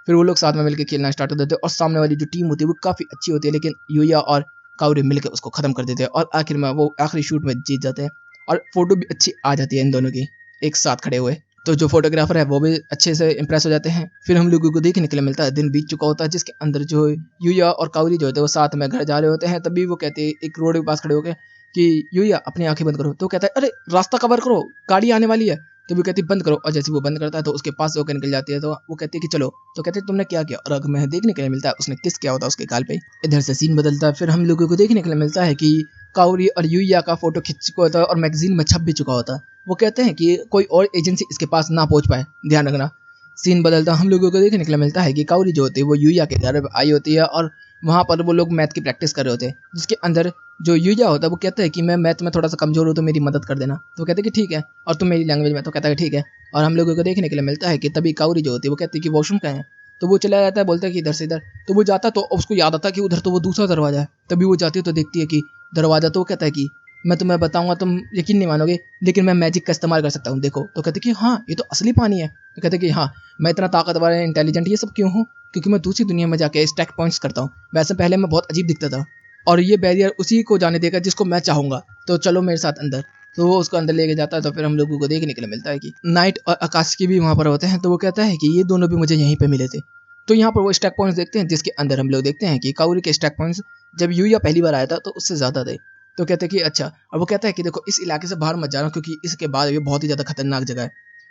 फिर वो लोग साथ में मिलकर खेलना स्टार्ट कर देते हैं, और सामने वाली जो टीम होती है वो काफ़ी अच्छी होती है, लेकिन यूया और काउरी मिलकर उसको ख़त्म कर देते हैं, और आखिर में वो आखिरी शूट में जीत जाते हैं। और फोटो भी अच्छी आ जाती है इन दोनों की एक साथ खड़े हुए। तो जो फोटोग्राफर है वो भी अच्छे से इंप्रेस हो जाते हैं। फिर हम लोगों को देखने के लिए मिलता है दिन बीत चुका होता है, जिसके अंदर जो यूया और काउरी जो होते हैं वो साथ में घर जा रहे होते हैं। तभी वो कहते हैं एक रोड के पास खड़े होकर कि यूया अपनी आंखें बंद करो। तो कहता है अरे रास्ता कवर करो, गाड़ी आने वाली है। तो वो कहती है बंद करो, और जैसे वो बंद करता है तो उसके पास से होकर निकल जाती है। तो वो कहती है कि चलो। तो कहते हैं तुमने क्या किया, और मैं देखने के लिए मिलता है उसने किस किया होता है उसके गाल पे। इधर से सीन बदलता है, फिर हम लोगों को देखने के लिए मिलता है कि काउरी और यूया का फोटो खिंच चुका होता है और मैगजीन में छप भी चुका होता है। वो कहते हैं कि कोई और एजेंसी इसके पास ना पहुंच पाए, ध्यान रखना। सीन बदलता हम लोगों को देखने के लिए मिलता है कि काउरी जो होती है वो यूया के घर आई होती है, और वहाँ पर वो लोग मैथ की प्रैक्टिस कर रहे होते हैं, जिसके अंदर जो यूया होता है वो कहता है कि मैं मैथ में थोड़ा सा कमजोर हूँ तो मेरी मदद कर देना। तो कहते हैं कि ठीक है, और तुम मेरी लैंग्वेज में। तो कहता है ठीक है। और हम लोगों को देखने के लिए मिलता है कि तभी काउरी जो होती है वो कहती है कि वॉशरूम कहाँ है। तो वो चला जाता है, बोलता है कि इधर से इधर। तो वो जाता तो उसको याद आता है कि उधर तो वो दूसरा दरवाजा है। तभी वो जाती है तो देखती है कि दरवाजा, तो वो कहता है कि मैं तुम्हें बताऊंगा तुम यकीन नहीं मानोगे, लेकिन मैं मैजिक का इस्तेमाल कर सकता हूँ, देखो। तो कहते कि हाँ ये तो असली पानी है। तो कहते कि हाँ मैं इतना ताकतवर है इंटेलिजेंट ये सब क्यों हूँ, क्योंकि मैं दूसरी दुनिया में जाके स्टैक पॉइंट्स करता हूँ। वैसे पहले मैं बहुत अजीब दिखता था, और ये बैरियर उसी को जाने देगा जिसको मैं चाहूँगा, तो चलो मेरे साथ अंदर। तो वो उसको अंदर लेके जाता है। तो फिर हम लोगों को देखने के लिए मिलता है कि नाइट और आकाशिकी भी वहाँ पर होते हैं। तो वो कहता है कि ये दोनों भी मुझे यहीं पे मिले थे। तो यहाँ पर वो स्टैक पॉइंट्स देखते हैं, जिसके अंदर हम लोग देखते हैं कि काउरी के स्टैक पॉइंट्स जब यूया पहली बार आया था तो उससे ज़्यादा थे। तो कहते हैं कि अच्छा, और वो कहता है कि देखो इस इलाके से बाहर मत जाना, क्योंकि इसके बाद ये बहुत ही ज़्यादा खतरनाक जगह है।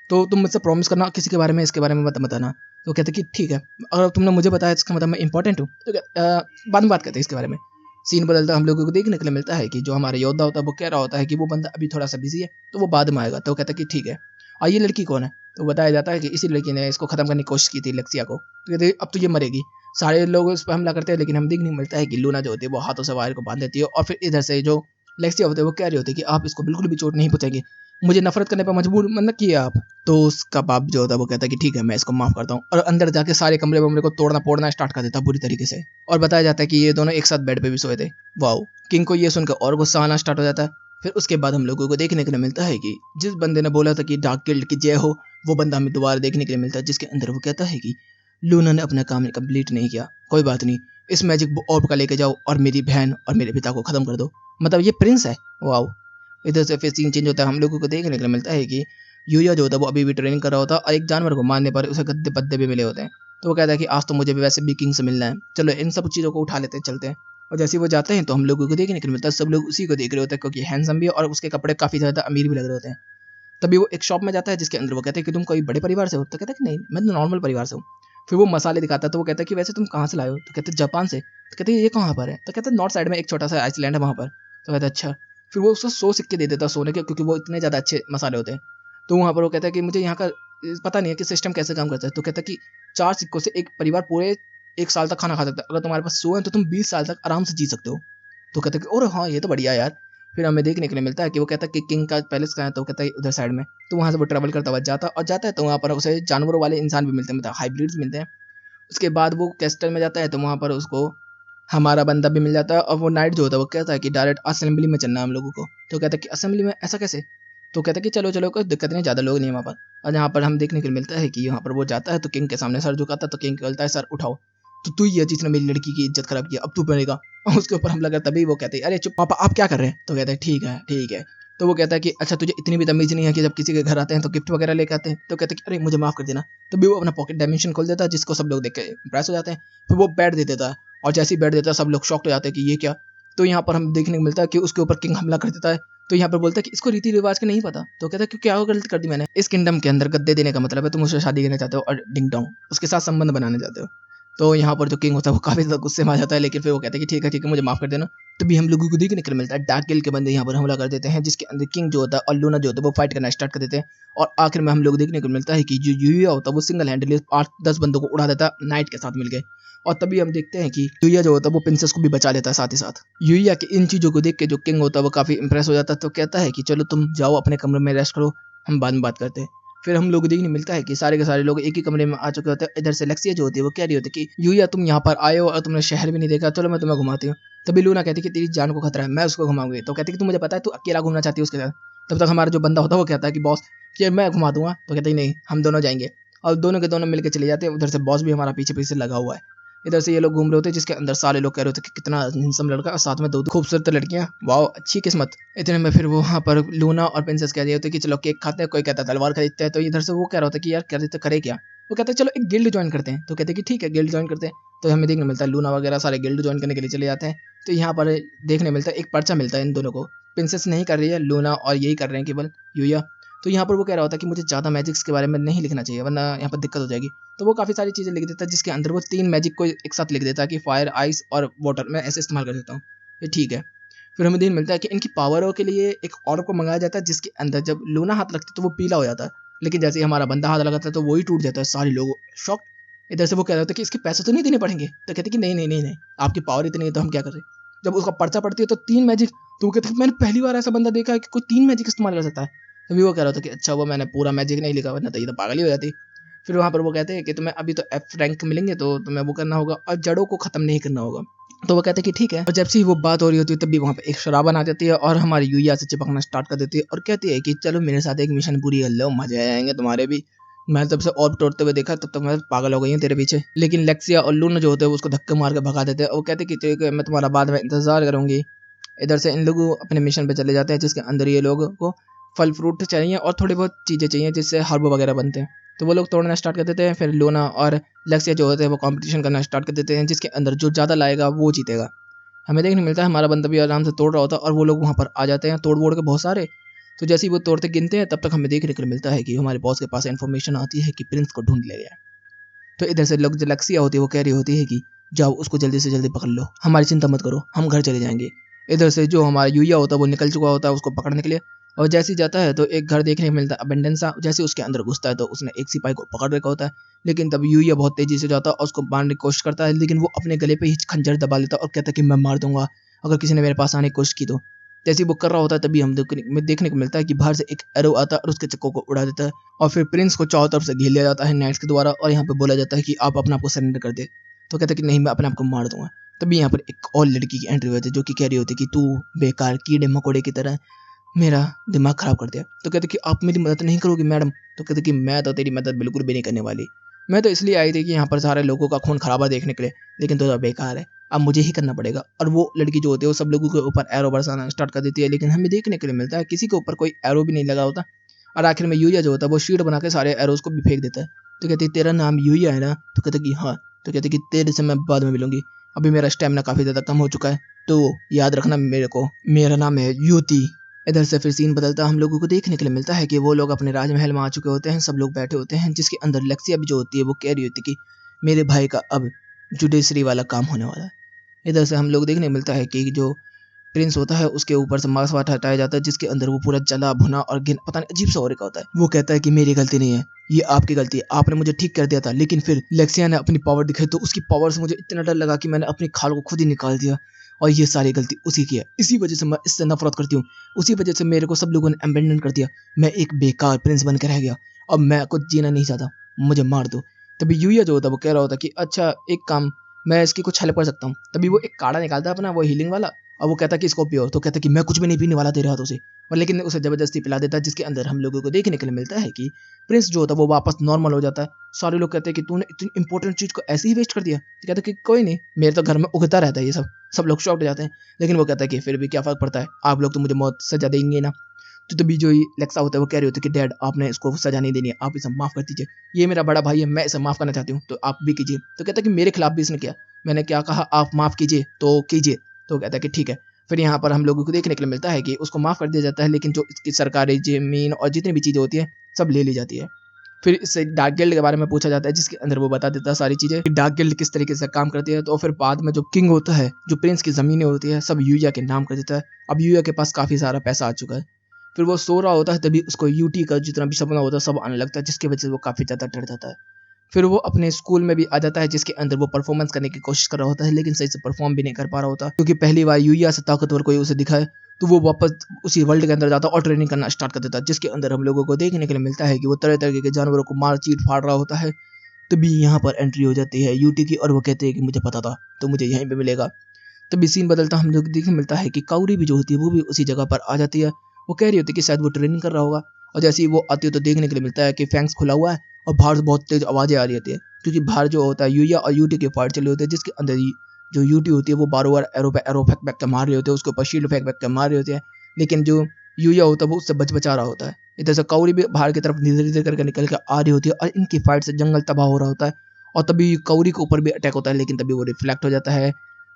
तो तुम मुझसे प्रॉमिस करना किसी के बारे में इसके बारे में मत बताना। तो कहते हैं कि ठीक है, अगर तुमने मुझे बताया इसका मतलब मैं इंपॉर्टेंट हूँ। तो बाद में बात करते हैं इसके बारे में। सीन बदलता हम लोगों को देखने के लिए मिलता है कि जो हमारा योद्धा होता है वो कह रहा होता है कि वो बंदा अभी थोड़ा सा बिजी है, तो वो बाद में आएगा। तो वो कहता है कि ठीक है। और ये लड़की कौन है। तो बताया जाता है कि इसी लड़की ने इसको खत्म करने की कोशिश की थी, लेक्सिया को। तो कहते हैं अब तो ये मरेगी। सारे लोग उस पर हमला करते हैं, लेकिन हम देखने को मिलता है कि लूना जो होती है वो हाथों से वायर को बांध देती है, और फिर इधर से जो लेक्सिया होती है वो कह रही होती है कि आप इसको बिल्कुल भी चोट नहीं पहुंचाएंगे, मुझे नफरत करने पर मजबूर मत किया आप। तो उसका बाप जो होता है वो कहता है कि ठीक है मैं इसको माफ करता हूँ, और अंदर जाके सारे कमरे वमरे को तोड़ना फोड़ना स्टार्ट कर देता बुरी तरीके से। और बताया जाता है कि ये दोनों एक साथ बेड पे भी सोए थे। वाओ, किंग को ये सुनकर और गुस्सा आना स्टार्ट हो जाता है। फिर उसके बाद हम लोगों को देखने के लिए मिलता है कि जिस बंदे ने बोला था कि डार्क गिल्ड की जय हो, वो बंदा हमें दोबारा देखने के लिए मिलता है, जिसके अंदर वो कहता है कि लूना ने अपना काम कंप्लीट नहीं किया, कोई बात नहीं, इस मैजिक ऑर्ब का लेके जाओ और मेरी बहन और मेरे पिता को खत्म कर दो। मतलब ये प्रिंस है। वाओ। इधर से फिर सीन चेंज होता है, हम लोगों को देखने के लिए मिलता है कि यूया जो होता है वो अभी भी ट्रेनिंग कर रहा होता है, और एक जानवर को मारने पर उसे गद्दे पद्दे भी मिले होते हैं। तो वो कहता है कि आज तो मुझे भी वैसे भी किंग से मिलना है, चलो इन सब चीज़ों को उठा लेते हैं, चलते हैं। और जैसे ही वो जाते हैं तो हम लोगों को देखने के लिए मिलता है सब लोग उसी को देख रहे होते हैं, क्योंकि हैंडसम भी है और उसके कपड़े काफ़ी ज़्यादा अमीर भी लग रहे होते हैं। तभी वो एक शॉप में जाता है जिसके अंदर वो कहते हैं कि तुम कोई बड़े परिवार से हो, तो कहता है कि नहीं मैं तो नॉर्मल परिवार से हूँ। फिर वो मसाले दिखाता है, तो वो कहता है कि वैसे तुम कहाँ से लाए हो, तो कहते हैं जापान से। तो कहते हैं ये कहाँ पर है, तो कहते हैं नॉर्थ साइड में एक छोटा सा आइसलैंड है वहाँ पर। तो कहता है अच्छा। फिर वो उसको 100 सिक्के दे देता है सोने के, क्योंकि वो इतने ज़्यादा अच्छे मसाले होते हैं। तो वहाँ पर वो कहता है कि मुझे यहाँ का पता नहीं है कि सिस्टम कैसे काम करता है। तो कहता है कि 4 सिक्कों से एक परिवार पूरे 1 साल तक खाना खा सकता है, अगर तुम्हारे पास 100 है तो तुम 20 साल तक आराम से जी सकते हो। तो कहता है कि अरे हाँ ये तो बढ़िया यार। फिर हमें देखने के लिए मिलता है कि वो कहता है कि किंग का पैलेस कहाँ है, तो वो कहता है उधर साइड में। तो वहाँ से वो ट्रैवल करता हुआ जाता है तो वहाँ पर उसे जानवरों वाले इंसान भी मिलते हैं, मतलब हाइब्रिड्स मिलते हैं। उसके बाद वो कैस्टल में जाता है तो वहाँ पर उसको हमारा बंदा भी मिल जाता है, और वो नाइट जो होता है वो कहता है कि डायरेक्ट असेंबली में चलना है हम लोगों को। तो कहता है कि असेंबली में ऐसा कैसे। तो कहता है कि चलो चलो कोई दिक्कत नहीं, ज़्यादा लोग नहीं है वहाँ पर। और यहाँ पर हम देखने को मिलता है कि यहाँ पर वो जाता है तो किंग के सामने सर झुकाता है, तो किंग कहता है सर उठाओ। तो तू ही है जिसने मेरी लड़की की इज्जत खराब किया, अब तू बनेगा। और उसके ऊपर हमला करता, तभी वो कहते हैं अरे चुप पापा आप क्या कर रहे हैं। तो कहता है ठीक है ठीक है। तो वो कहता है कि अच्छा तुझे इतनी भी तमीज़ नहीं है कि जब किसी के घर आते हैं तो गिफ्ट वगैरह लेके आते हैं। तो कहते हैं कि अरे मुझे माफ़ कर देना। तभी वो अपना पॉकेट डायमेंशन खोल देता है, जिसको सब लोग देख के इंप्रेस हो जाते हैं। फिर वो बैठ दे देता है, और जैसे ही बैठ देता है सब लोग शॉक्ड हो जाते हैं कि ये क्या। तो यहाँ पर हम देखने को मिलता है कि उसके ऊपर किंग हमला कर देता है। तो यहाँ पर बोलता है कि इसको रीति रिवाज का नहीं पता। तो कहता है कि क्या गलती कर दी मैंने। इस किंगडम के अंदर गद्दे देने का मतलब है तुम उससे शादी करना चाहते हो और डिंग डोंग उसके साथ संबंध बनाने चाहते हो। तो यहाँ पर जो किंग होता है वो काफी ज्यादा गुस्से में आ जाता है, लेकिन फिर वो कहता है कि ठीक है मुझे माफ कर देना। तभी हम लोगों को देखने को मिलता है डार्क गिल्ड के बंदे यहाँ पर हमला कर देते हैं, जिसके अंदर किंग जो होता है और लूना जो होता है वो फाइट करना स्टार्ट कर देते हैं। और आखिर में हम लोग देखने को मिलता है कि जो यूया होता है वो सिंगल हैंडली 8-10 बंदों को उड़ा देता है नाइट के साथ मिलकर। और तभी हम देखते हैं कि यूया जो होता है वो प्रिंसेस को भी बचा लेता है साथ ही साथ। यूया के इन चीज़ों को देख के जो किंग होता है वो काफ़ी इंप्रेस हो जाता है, तो कहता है कि चलो तुम जाओ अपने कमरे में रेस्ट करो, हम बाद में बात करते हैं। फिर हम लोग देखने मिलता है कि सारे के सारे लोग एक ही कमरे में आ चुके होते हैं। इधर से लेक्सिया जो होती है वो कह रही होती है कि यूया तुम यहाँ पर आए हो और तुमने शहर भी नहीं देखा, चलो मैं तुम्हें घुमाती हूँ। तभी लूना कहती है कि तेरी जान को खतरा है, मैं उसको घुमाऊंगी। तो कहती है कि तू मुझे पता है तू अकेला घूमना चाहती है उसके साथ। तब तक हमारा जो बंदा होता है वो कहता है कि बॉस कि मैं घुमा दूंगा। तो कहते ही नहीं हम दोनों जाएंगे, और दोनों के दोनों मिलकर चले जाते हैं। उधर से बॉस भी हमारा पीछे पीछे लगा हुआ है। इधर से ये लोग घूम रहे होते हैं, जिसके अंदर सारे लोग कह रहे होते कि कितना हिंसम लड़का और साथ में दो खूबसूरत लड़कियां, वाह अच्छी किस्मत। इतने में फिर वो वहाँ पर लूना और प्रिंसेस कह रहे होते कि चलो केक खाते हैं, कोई कहता है तलवार खरीदते हैं। तो इधर से वो कह रहा होता कि यार करते करे क्या। वो कहते हैं चलो एक गिल्ड ज्वाइन करते हैं। तो कहते हैं कि ठीक है गिल्ड ज्वाइन करते हैं। तो हमें देखने मिलता है लूना वगैरह सारे गिल्ड ज्वाइन करने के लिए चले जाते हैं। तो यहाँ पर देखने मिलता है एक पर्चा मिलता है इन दोनों को। प्रिंसेस नहीं कर रही है, लूना और यही कर रहे हैं केवल यूया। तो यहाँ पर वो कह रहा होता है कि मुझे ज़्यादा मैजिक्स के बारे में नहीं लिखना चाहिए वरना यहाँ पर दिक्कत हो जाएगी। तो वो काफ़ी सारी चीज़ें लिख देता है, जिसके अंदर वो 3 मैजिक को एक साथ लिख देता है कि फायर आइस और वाटर में ऐसे इस्तेमाल कर सकता हूँ। ये ठीक है। फिर हमें दिन मिलता है कि इनकी पावरों के लिए एक ऑर्ब को मंगाया जाता है, जिसके अंदर जब लूना हाथ रखती है तो वो पीला हो जाता है, लेकिन जैसे ही हमारा बंदा हाथ लगाता है तो वही टूट जाता है। सारे लोग शॉक। इधर से वो कह रहे होते हैं कि इसके पैसे तो नहीं देने पड़ेंगे। तो कहते कि नहीं नहीं नहीं नहीं, आपकी पावर इतनी है तो हम क्या करें। जब उसका पर्चा पड़ती है तो 3 मैजिक। तो वो कहते हैं मैंने पहली बार ऐसा बंदा देखा है कि कोई 3 मैजिक इस्तेमाल कर सकता है। तभी वो कह रहा था कि अच्छा वो मैंने पूरा मैजिक नहीं लिखा, वरना तो ये तो पागल ही हो जाती। फिर वहाँ पर वो कहते हैं कि तुम्हें अभी तो एफ रैंक मिलेंगे तो तुम्हें वो करना होगा और जड़ों को खत्म नहीं करना होगा। तो वो कहते हैं कि ठीक है। और जब से वो बात हो रही होती है तभी वहाँ पे एक शराबन आ जाती है और हमारी यूया से चिपकना स्टार्ट कर देती है और कहती है कि चलो मेरे साथ एक मिशन पूरी कर लो, मजे आएंगे तुम्हारे भी। मैं तब से ऑर्ब तोड़ते हुए देखा तब तक मैं पागल हो गई हूँ तेरे पीछे। लेकिन लेक्सिया और लूना जो होते हैं वो उसको धक्के मार के भगा देते हैं और वो कहते हैं कि ठीक है मैं तुम्हारा बाद में इंतजार करूंगी। इधर से इन लोग अपने मिशन पे चले जाते हैं, जिसके अंदर ये लोगों को फल फ्रूट चाहिए और थोड़ी बहुत चीज़ें चाहिए जिससे हर्ब वगैरह बनते हैं। तो वो लोग तोड़ना स्टार्ट कर देते हैं। फिर लूना और लेक्सिया जो होते हैं वो कंपटीशन करना स्टार्ट कर देते हैं, जिसके अंदर जो ज़्यादा लाएगा वो जीतेगा। हमें देखने मिलता है हमारा बंदा भी आराम से तोड़ रहा होता है और वो लोग वहाँ पर आ जाते हैं तोड़ वोड़ के बहुत सारे। तो जैसे ही वो तोड़ते गिनते हैं तब तक हमें देखने को मिलता है कि हमारे बॉस के पास इन्फॉर्मेशन आती है कि प्रिंस को ढूंढ लिया गया है। तो इधर से लोग जो लक्ष्या होती है वो कह रही होती है कि जाओ उसको जल्दी से जल्दी पकड़ लो, हमारी चिंता मत करो, हम घर चले जाएंगे। इधर से जो हमारा यूया होता है वो निकल चुका होता है उसको पकड़ने के लिए, और जैसे ही जाता है तो एक घर देखने को मिलता है अबेंडेंस सा। जैसे उसके अंदर घुसता है तो उसने एक सिपाही को पकड़ रखा होता है, लेकिन तब यूया बहुत तेजी से जाता है और उसको मारने की कोशिश करता है, लेकिन वो अपने गले पे ही खंजर दबा लेता है और कहता है कि मैं मार दूंगा अगर किसी ने मेरे पास आने की कोशिश की तो। जैसे ही वो कर रहा होता है तभी हम देखने को मिलता है कि बाहर से एक एरो आता है और उसके चक्कों को उड़ा देता है और फिर प्रिंस को चारों तरफ से घेर लिया जाता है नाइट्स के द्वारा और यहाँ पे बोला जाता है कि आप अपने आप को सरेंडर कर दे। तो कहता है कि नहीं, मैं अपने आप को मार दूंगा। तभी यहाँ पर एक और लड़की की एंट्री होती है जो कि कह रही होती है कि तू बेकार कीड़े मकोड़े की तरह मेरा दिमाग खराब कर दिया। तो कहते कि आप मेरी मदद नहीं करोगी मैडम। तो कहते कि मैं तो तेरी मदद बिल्कुल भी नहीं करने वाली। मैं तो इसलिए आई थी कि यहाँ पर सारे लोगों का खून खराबा देखने के लिए, लेकिन तो बेकार है, अब मुझे ही करना पड़ेगा। और वो लड़की जो होती है वो सब लोगों के ऊपर एरो बरसाना स्टार्ट कर देती है, लेकिन हमें देखने के लिए मिलता है किसी के ऊपर कोई एरो भी नहीं लगा होता। और आखिर में यूया जो होता है वो शीट बना के सारे एरोज को भी फेंक देता है। तो कहते तेरा नाम यूया है ना? तो कहते कि हाँ। तो कहते कि तेरे से मैं बाद में मिलूंगी, अभी मेरा स्टेमिना काफी ज्यादा कम हो चुका है, तो याद रखना मेरे को, मेरा नाम है यूती। इधर से फिर सीन बदलता हम लोगों को देखने के लिए मिलता है कि वो लोग अपने राजमहल में आ चुके होते हैं, सब लोग बैठे होते हैं, जिसके अंदर लेक्सिया भी जो होती है वो कह रही होती है कि मेरे भाई का अब जुडिशरी वाला काम होने वाला है। इधर से हम लोग देखने को मिलता है कि जो प्रिंस होता है उसके ऊपर से मांस वाट हटाया जाता है, जिसके अंदर वो पूरा जला भुना और पता नहीं अजीब सा हो रखा होता है। वो कहता है कि मेरी गलती नहीं है, ये आपकी गलती है, आपने मुझे ठीक कर दिया था, लेकिन फिर लेक्सिया ने अपनी पावर दिखाई तो उसकी पावर से मुझे इतना डर लगा कि मैंने अपनी खाल को खुद ही निकाल दिया और ये सारी गलती उसी की है। इसी वजह से मैं इससे नफरत करती हूँ, उसी वजह से मेरे को सब लोगों ने अबेंडन कर दिया, मैं एक बेकार प्रिंस बन के रह गया, अब मैं कुछ जीना नहीं चाहता, मुझे मार दो। तभी यूया जो होता है वो कह रहा होता कि अच्छा एक काम, मैं इसकी कुछ हेल्प कर सकता हूँ। तभी वो एक काढ़ा निकालता है अपना, वो हीलिंग वाला, और वो कहता है कि इसको पियो। तो कहता है कि मैं कुछ भी नहीं पीने वाला तेरे हाथों से, और लेकिन उसे जबरदस्ती पिला देता है, जिसके अंदर हम लोगों को देखने के लिए मिलता है कि प्रिंस जो होता है वो वापस नॉर्मल हो जाता है। सारे लोग कहते हैं कि तूने इतनी इंपॉर्टेंट चीज को ऐसे ही वेस्ट कर दिया। तो कहता है कि कोई नहीं, मेरे तो घर में उगता रहता है ये सब लोग शॉक्ड हो जाते हैं। लेकिन वो कहता है कि फिर भी क्या फर्क पड़ता है, आप लोग तो मुझे मौत सजा देंगे ना। तो तभी जो लेक्सा होता है वो कह रही होती है कि डैड आपने इसको सजा नहीं देनी है, आप इसे माफ कर दीजिए, ये मेरा बड़ा भाई है, मैं इसे माफ करना चाहती हूँ, तो आप भी कीजिए। तो कहता है कि मेरे खिलाफ भी इसने किया, मैंने क्या कहा, आप माफ कीजिए तो कीजिए। तो कहता है कि ठीक है। फिर यहाँ पर हम लोगों को देखने के लिए मिलता है कि उसको माफ कर दिया जाता है, लेकिन जो इसकी सरकारी जमीन और जितनी भी चीजें होती है सब ले ली जाती है। फिर इससे डार्क गिल्ड के बारे में पूछा जाता है, जिसके अंदर वो बता देता है सारी चीजें, डार्क गिल्ड किस तरीके से काम करती है। तो फिर बाद में जो किंग होता है, जो प्रिंस की जमीनें होती है, सब यूया के नाम कर देता है। अब यूया के पास काफी सारा पैसा आ चुका है। फिर वो सो रहा होता है, तभी उसको यूटी का जितना भी सपना होता है सब आने लगता है, जिसकी वजह से वो काफी ज्यादा डर जाता है। फिर वो अपने स्कूल में भी आ जाता है, जिसके अंदर वो परफॉर्मेंस करने की कोशिश कर रहा होता है, लेकिन सही से परफॉर्म भी नहीं कर पा रहा होता, क्योंकि पहली बार यूया से ताकतवर कोई उसे दिखाए। तो वो वापस उसी वर्ल्ड के अंदर जाता है और ट्रेनिंग करना स्टार्ट कर देता है, जिसके अंदर हम लोगों को देखने के लिए मिलता है कि वो तरह तरह के जानवरों को मार चीट फाड़ रहा होता है। तभी यहाँ पर एंट्री हो जाती है यूटी की, और वो कहते हैं कि मुझे पता था तो मुझे यहीं पे मिलेगा। तभी सीन बदलता हम लोग देखने मिलता है कि काउरी भी जो होती है वो भी उसी जगह पर आ जाती है। वो कह रही होती है कि शायद वो ट्रेनिंग कर रहा होगा, और जैसे ही वो आती है तो देखने के लिए मिलता है कि फैंक्स खुला हुआ है और बाहर से बहुत तेज आवाजें आ रही होती है, क्योंकि बाहर जो होता है यूया और यूटी के फाइट चले होते हैं, जिसके अंदर जो यूटी होती है वो बार बार एरो पे एरो फेंक के मार रही होती है, उसके ऊपर शील्ड फेंक के मार रही होती है, लेकिन जो यूया होता है वो उससे बचा रहा होता है। इधर से काउरी भी बाहर की तरफ धीरे धीरे करके निकल के आ रही होती है, और इनकी फाइट से जंगल तबाह हो रहा होता है। और तभी काउरी के ऊपर भी अटैक होता है, लेकिन तभी वो रिफ्लेक्ट हो जाता है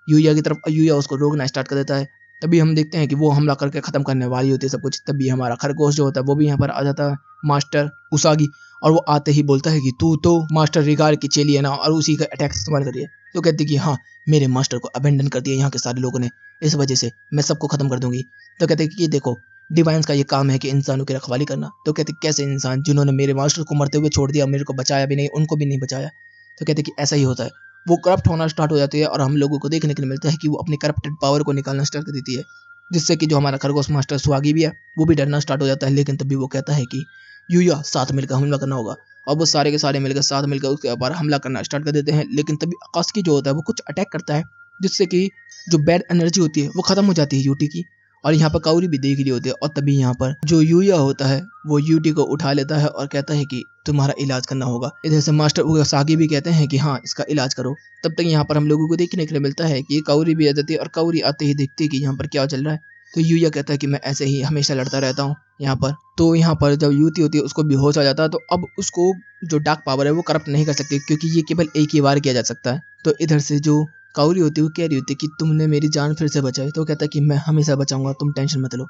यूया की तरफ, यूया उसको रोकना स्टार्ट कर देता है। तभी हम देखते हैं कि वो हमला करके खत्म करने वाली होती है सब कुछ। तभी हमारा खरगोश जो होता है वो भी यहाँ पर आ जाता है, मास्टर उसागी, और वो आते ही बोलता है कि तू तो मास्टर रिगार की चेली है ना, और उसी का अटैक इस्तेमाल करिए। तो कहती कि हाँ, मेरे मास्टर को अबेंडन कर दिया यहाँ के सारे लोगों ने, इस वजह से मैं सबको खत्म कर दूंगी। तो कहते कि देखो, डिवाइंस का ये काम है कि इंसानों की रखवाली करना। तो कहते कैसे इंसान जिन्होंने मेरे मास्टर को मरते हुए छोड़ दिया, मेरे को बचाया भी नहीं, उनको भी नहीं बचाया। तो कहते कि ऐसा ही होता है। वो करप्ट होना स्टार्ट हो जाती है, और हम लोगों को देखने के लिए मिलता है कि वो अपनी करप्टेड पावर को निकालना स्टार्ट कर देती है, जिससे कि जो हमारा खरगोश मास्टर स्वागी भी है वो भी डरना स्टार्ट हो जाता है। लेकिन तभी वो कहता है कि यूया साथ मिलकर हमला करना होगा, और वो सारे के सारे मिलकर साथ मिलकर उसके ऊपर हमला करना स्टार्ट कर देते हैं। लेकिन तभी आकास्की जो होता है वो कुछ अटैक करता है, जिससे कि जो बैड एनर्जी होती है वो खत्म हो जाती है यूटी की, और यहाँ पर काउरी भी देख रही होती है। और तभी यहाँ पर जो यूया होता है वो यूटी को उठा लेता है और कहता है कि तुम्हारा इलाज करना होगा। इधर से मास्टर उसागी भी कहते हैं कि हाँ, इसका इलाज करो। तब तक यहाँ पर हम लोगों को देखने के लिए मिलता है कि काउरी भी आ जाती है, और काउरी आते ही देखती है कि यहाँ पर क्या चल रहा है। तो यूया कहता है कि मैं ऐसे ही हमेशा लड़ता रहता हूँ यहाँ पर। तो यहाँ पर जब युति होती है उसको बेहोश आ जाता है, तो अब उसको जो डार्क पावर है वो करप्ट नहीं कर सकती, क्योंकि ये केवल एक ही बार किया जा सकता है। तो इधर से जो काउरी होती है वो कह रही होती है कि तुमने मेरी जान फिर से बचाई। तो कहता है कि मैं हमेशा बचाऊंगा, तुम टेंशन मत लो।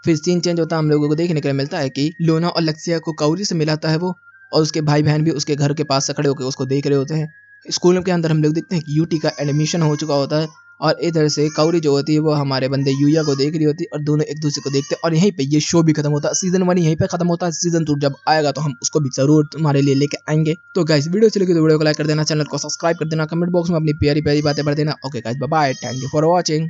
फिर सीन चेंज होता है, हम लोगों को देखने के लिए मिलता है कि लोना और लक्ष्या को काउरी से मिलाता है वो, और उसके भाई बहन भी उसके घर के पास से खड़े होकर उसको देख रहे होते हैं। स्कूल के अंदर हम लोग देखते हैं कि यूटी का एडमिशन हो चुका होता है, और इधर से काउरी जो होती है वो हमारे बंदे यूया को देख रही होती है, और दोनों एक दूसरे को देखते हैं। और यहीं पे ये शो भी खत्म होता है। सीजन 1 यहीं पे खत्म होता है। सीजन 2 जब आएगा तो हम उसको भी जरूर तुम्हारे लिए लेके आएंगे। तो गाइस, वीडियो अच्छी लगी तो वीडियो को लाइक कर देना, चैनल को सब्सक्राइब कर देना, कमेंट बॉक्स में अपनी प्यारी प्यारी बातें भर देना। Okay guys, bye bye, thank you for watching.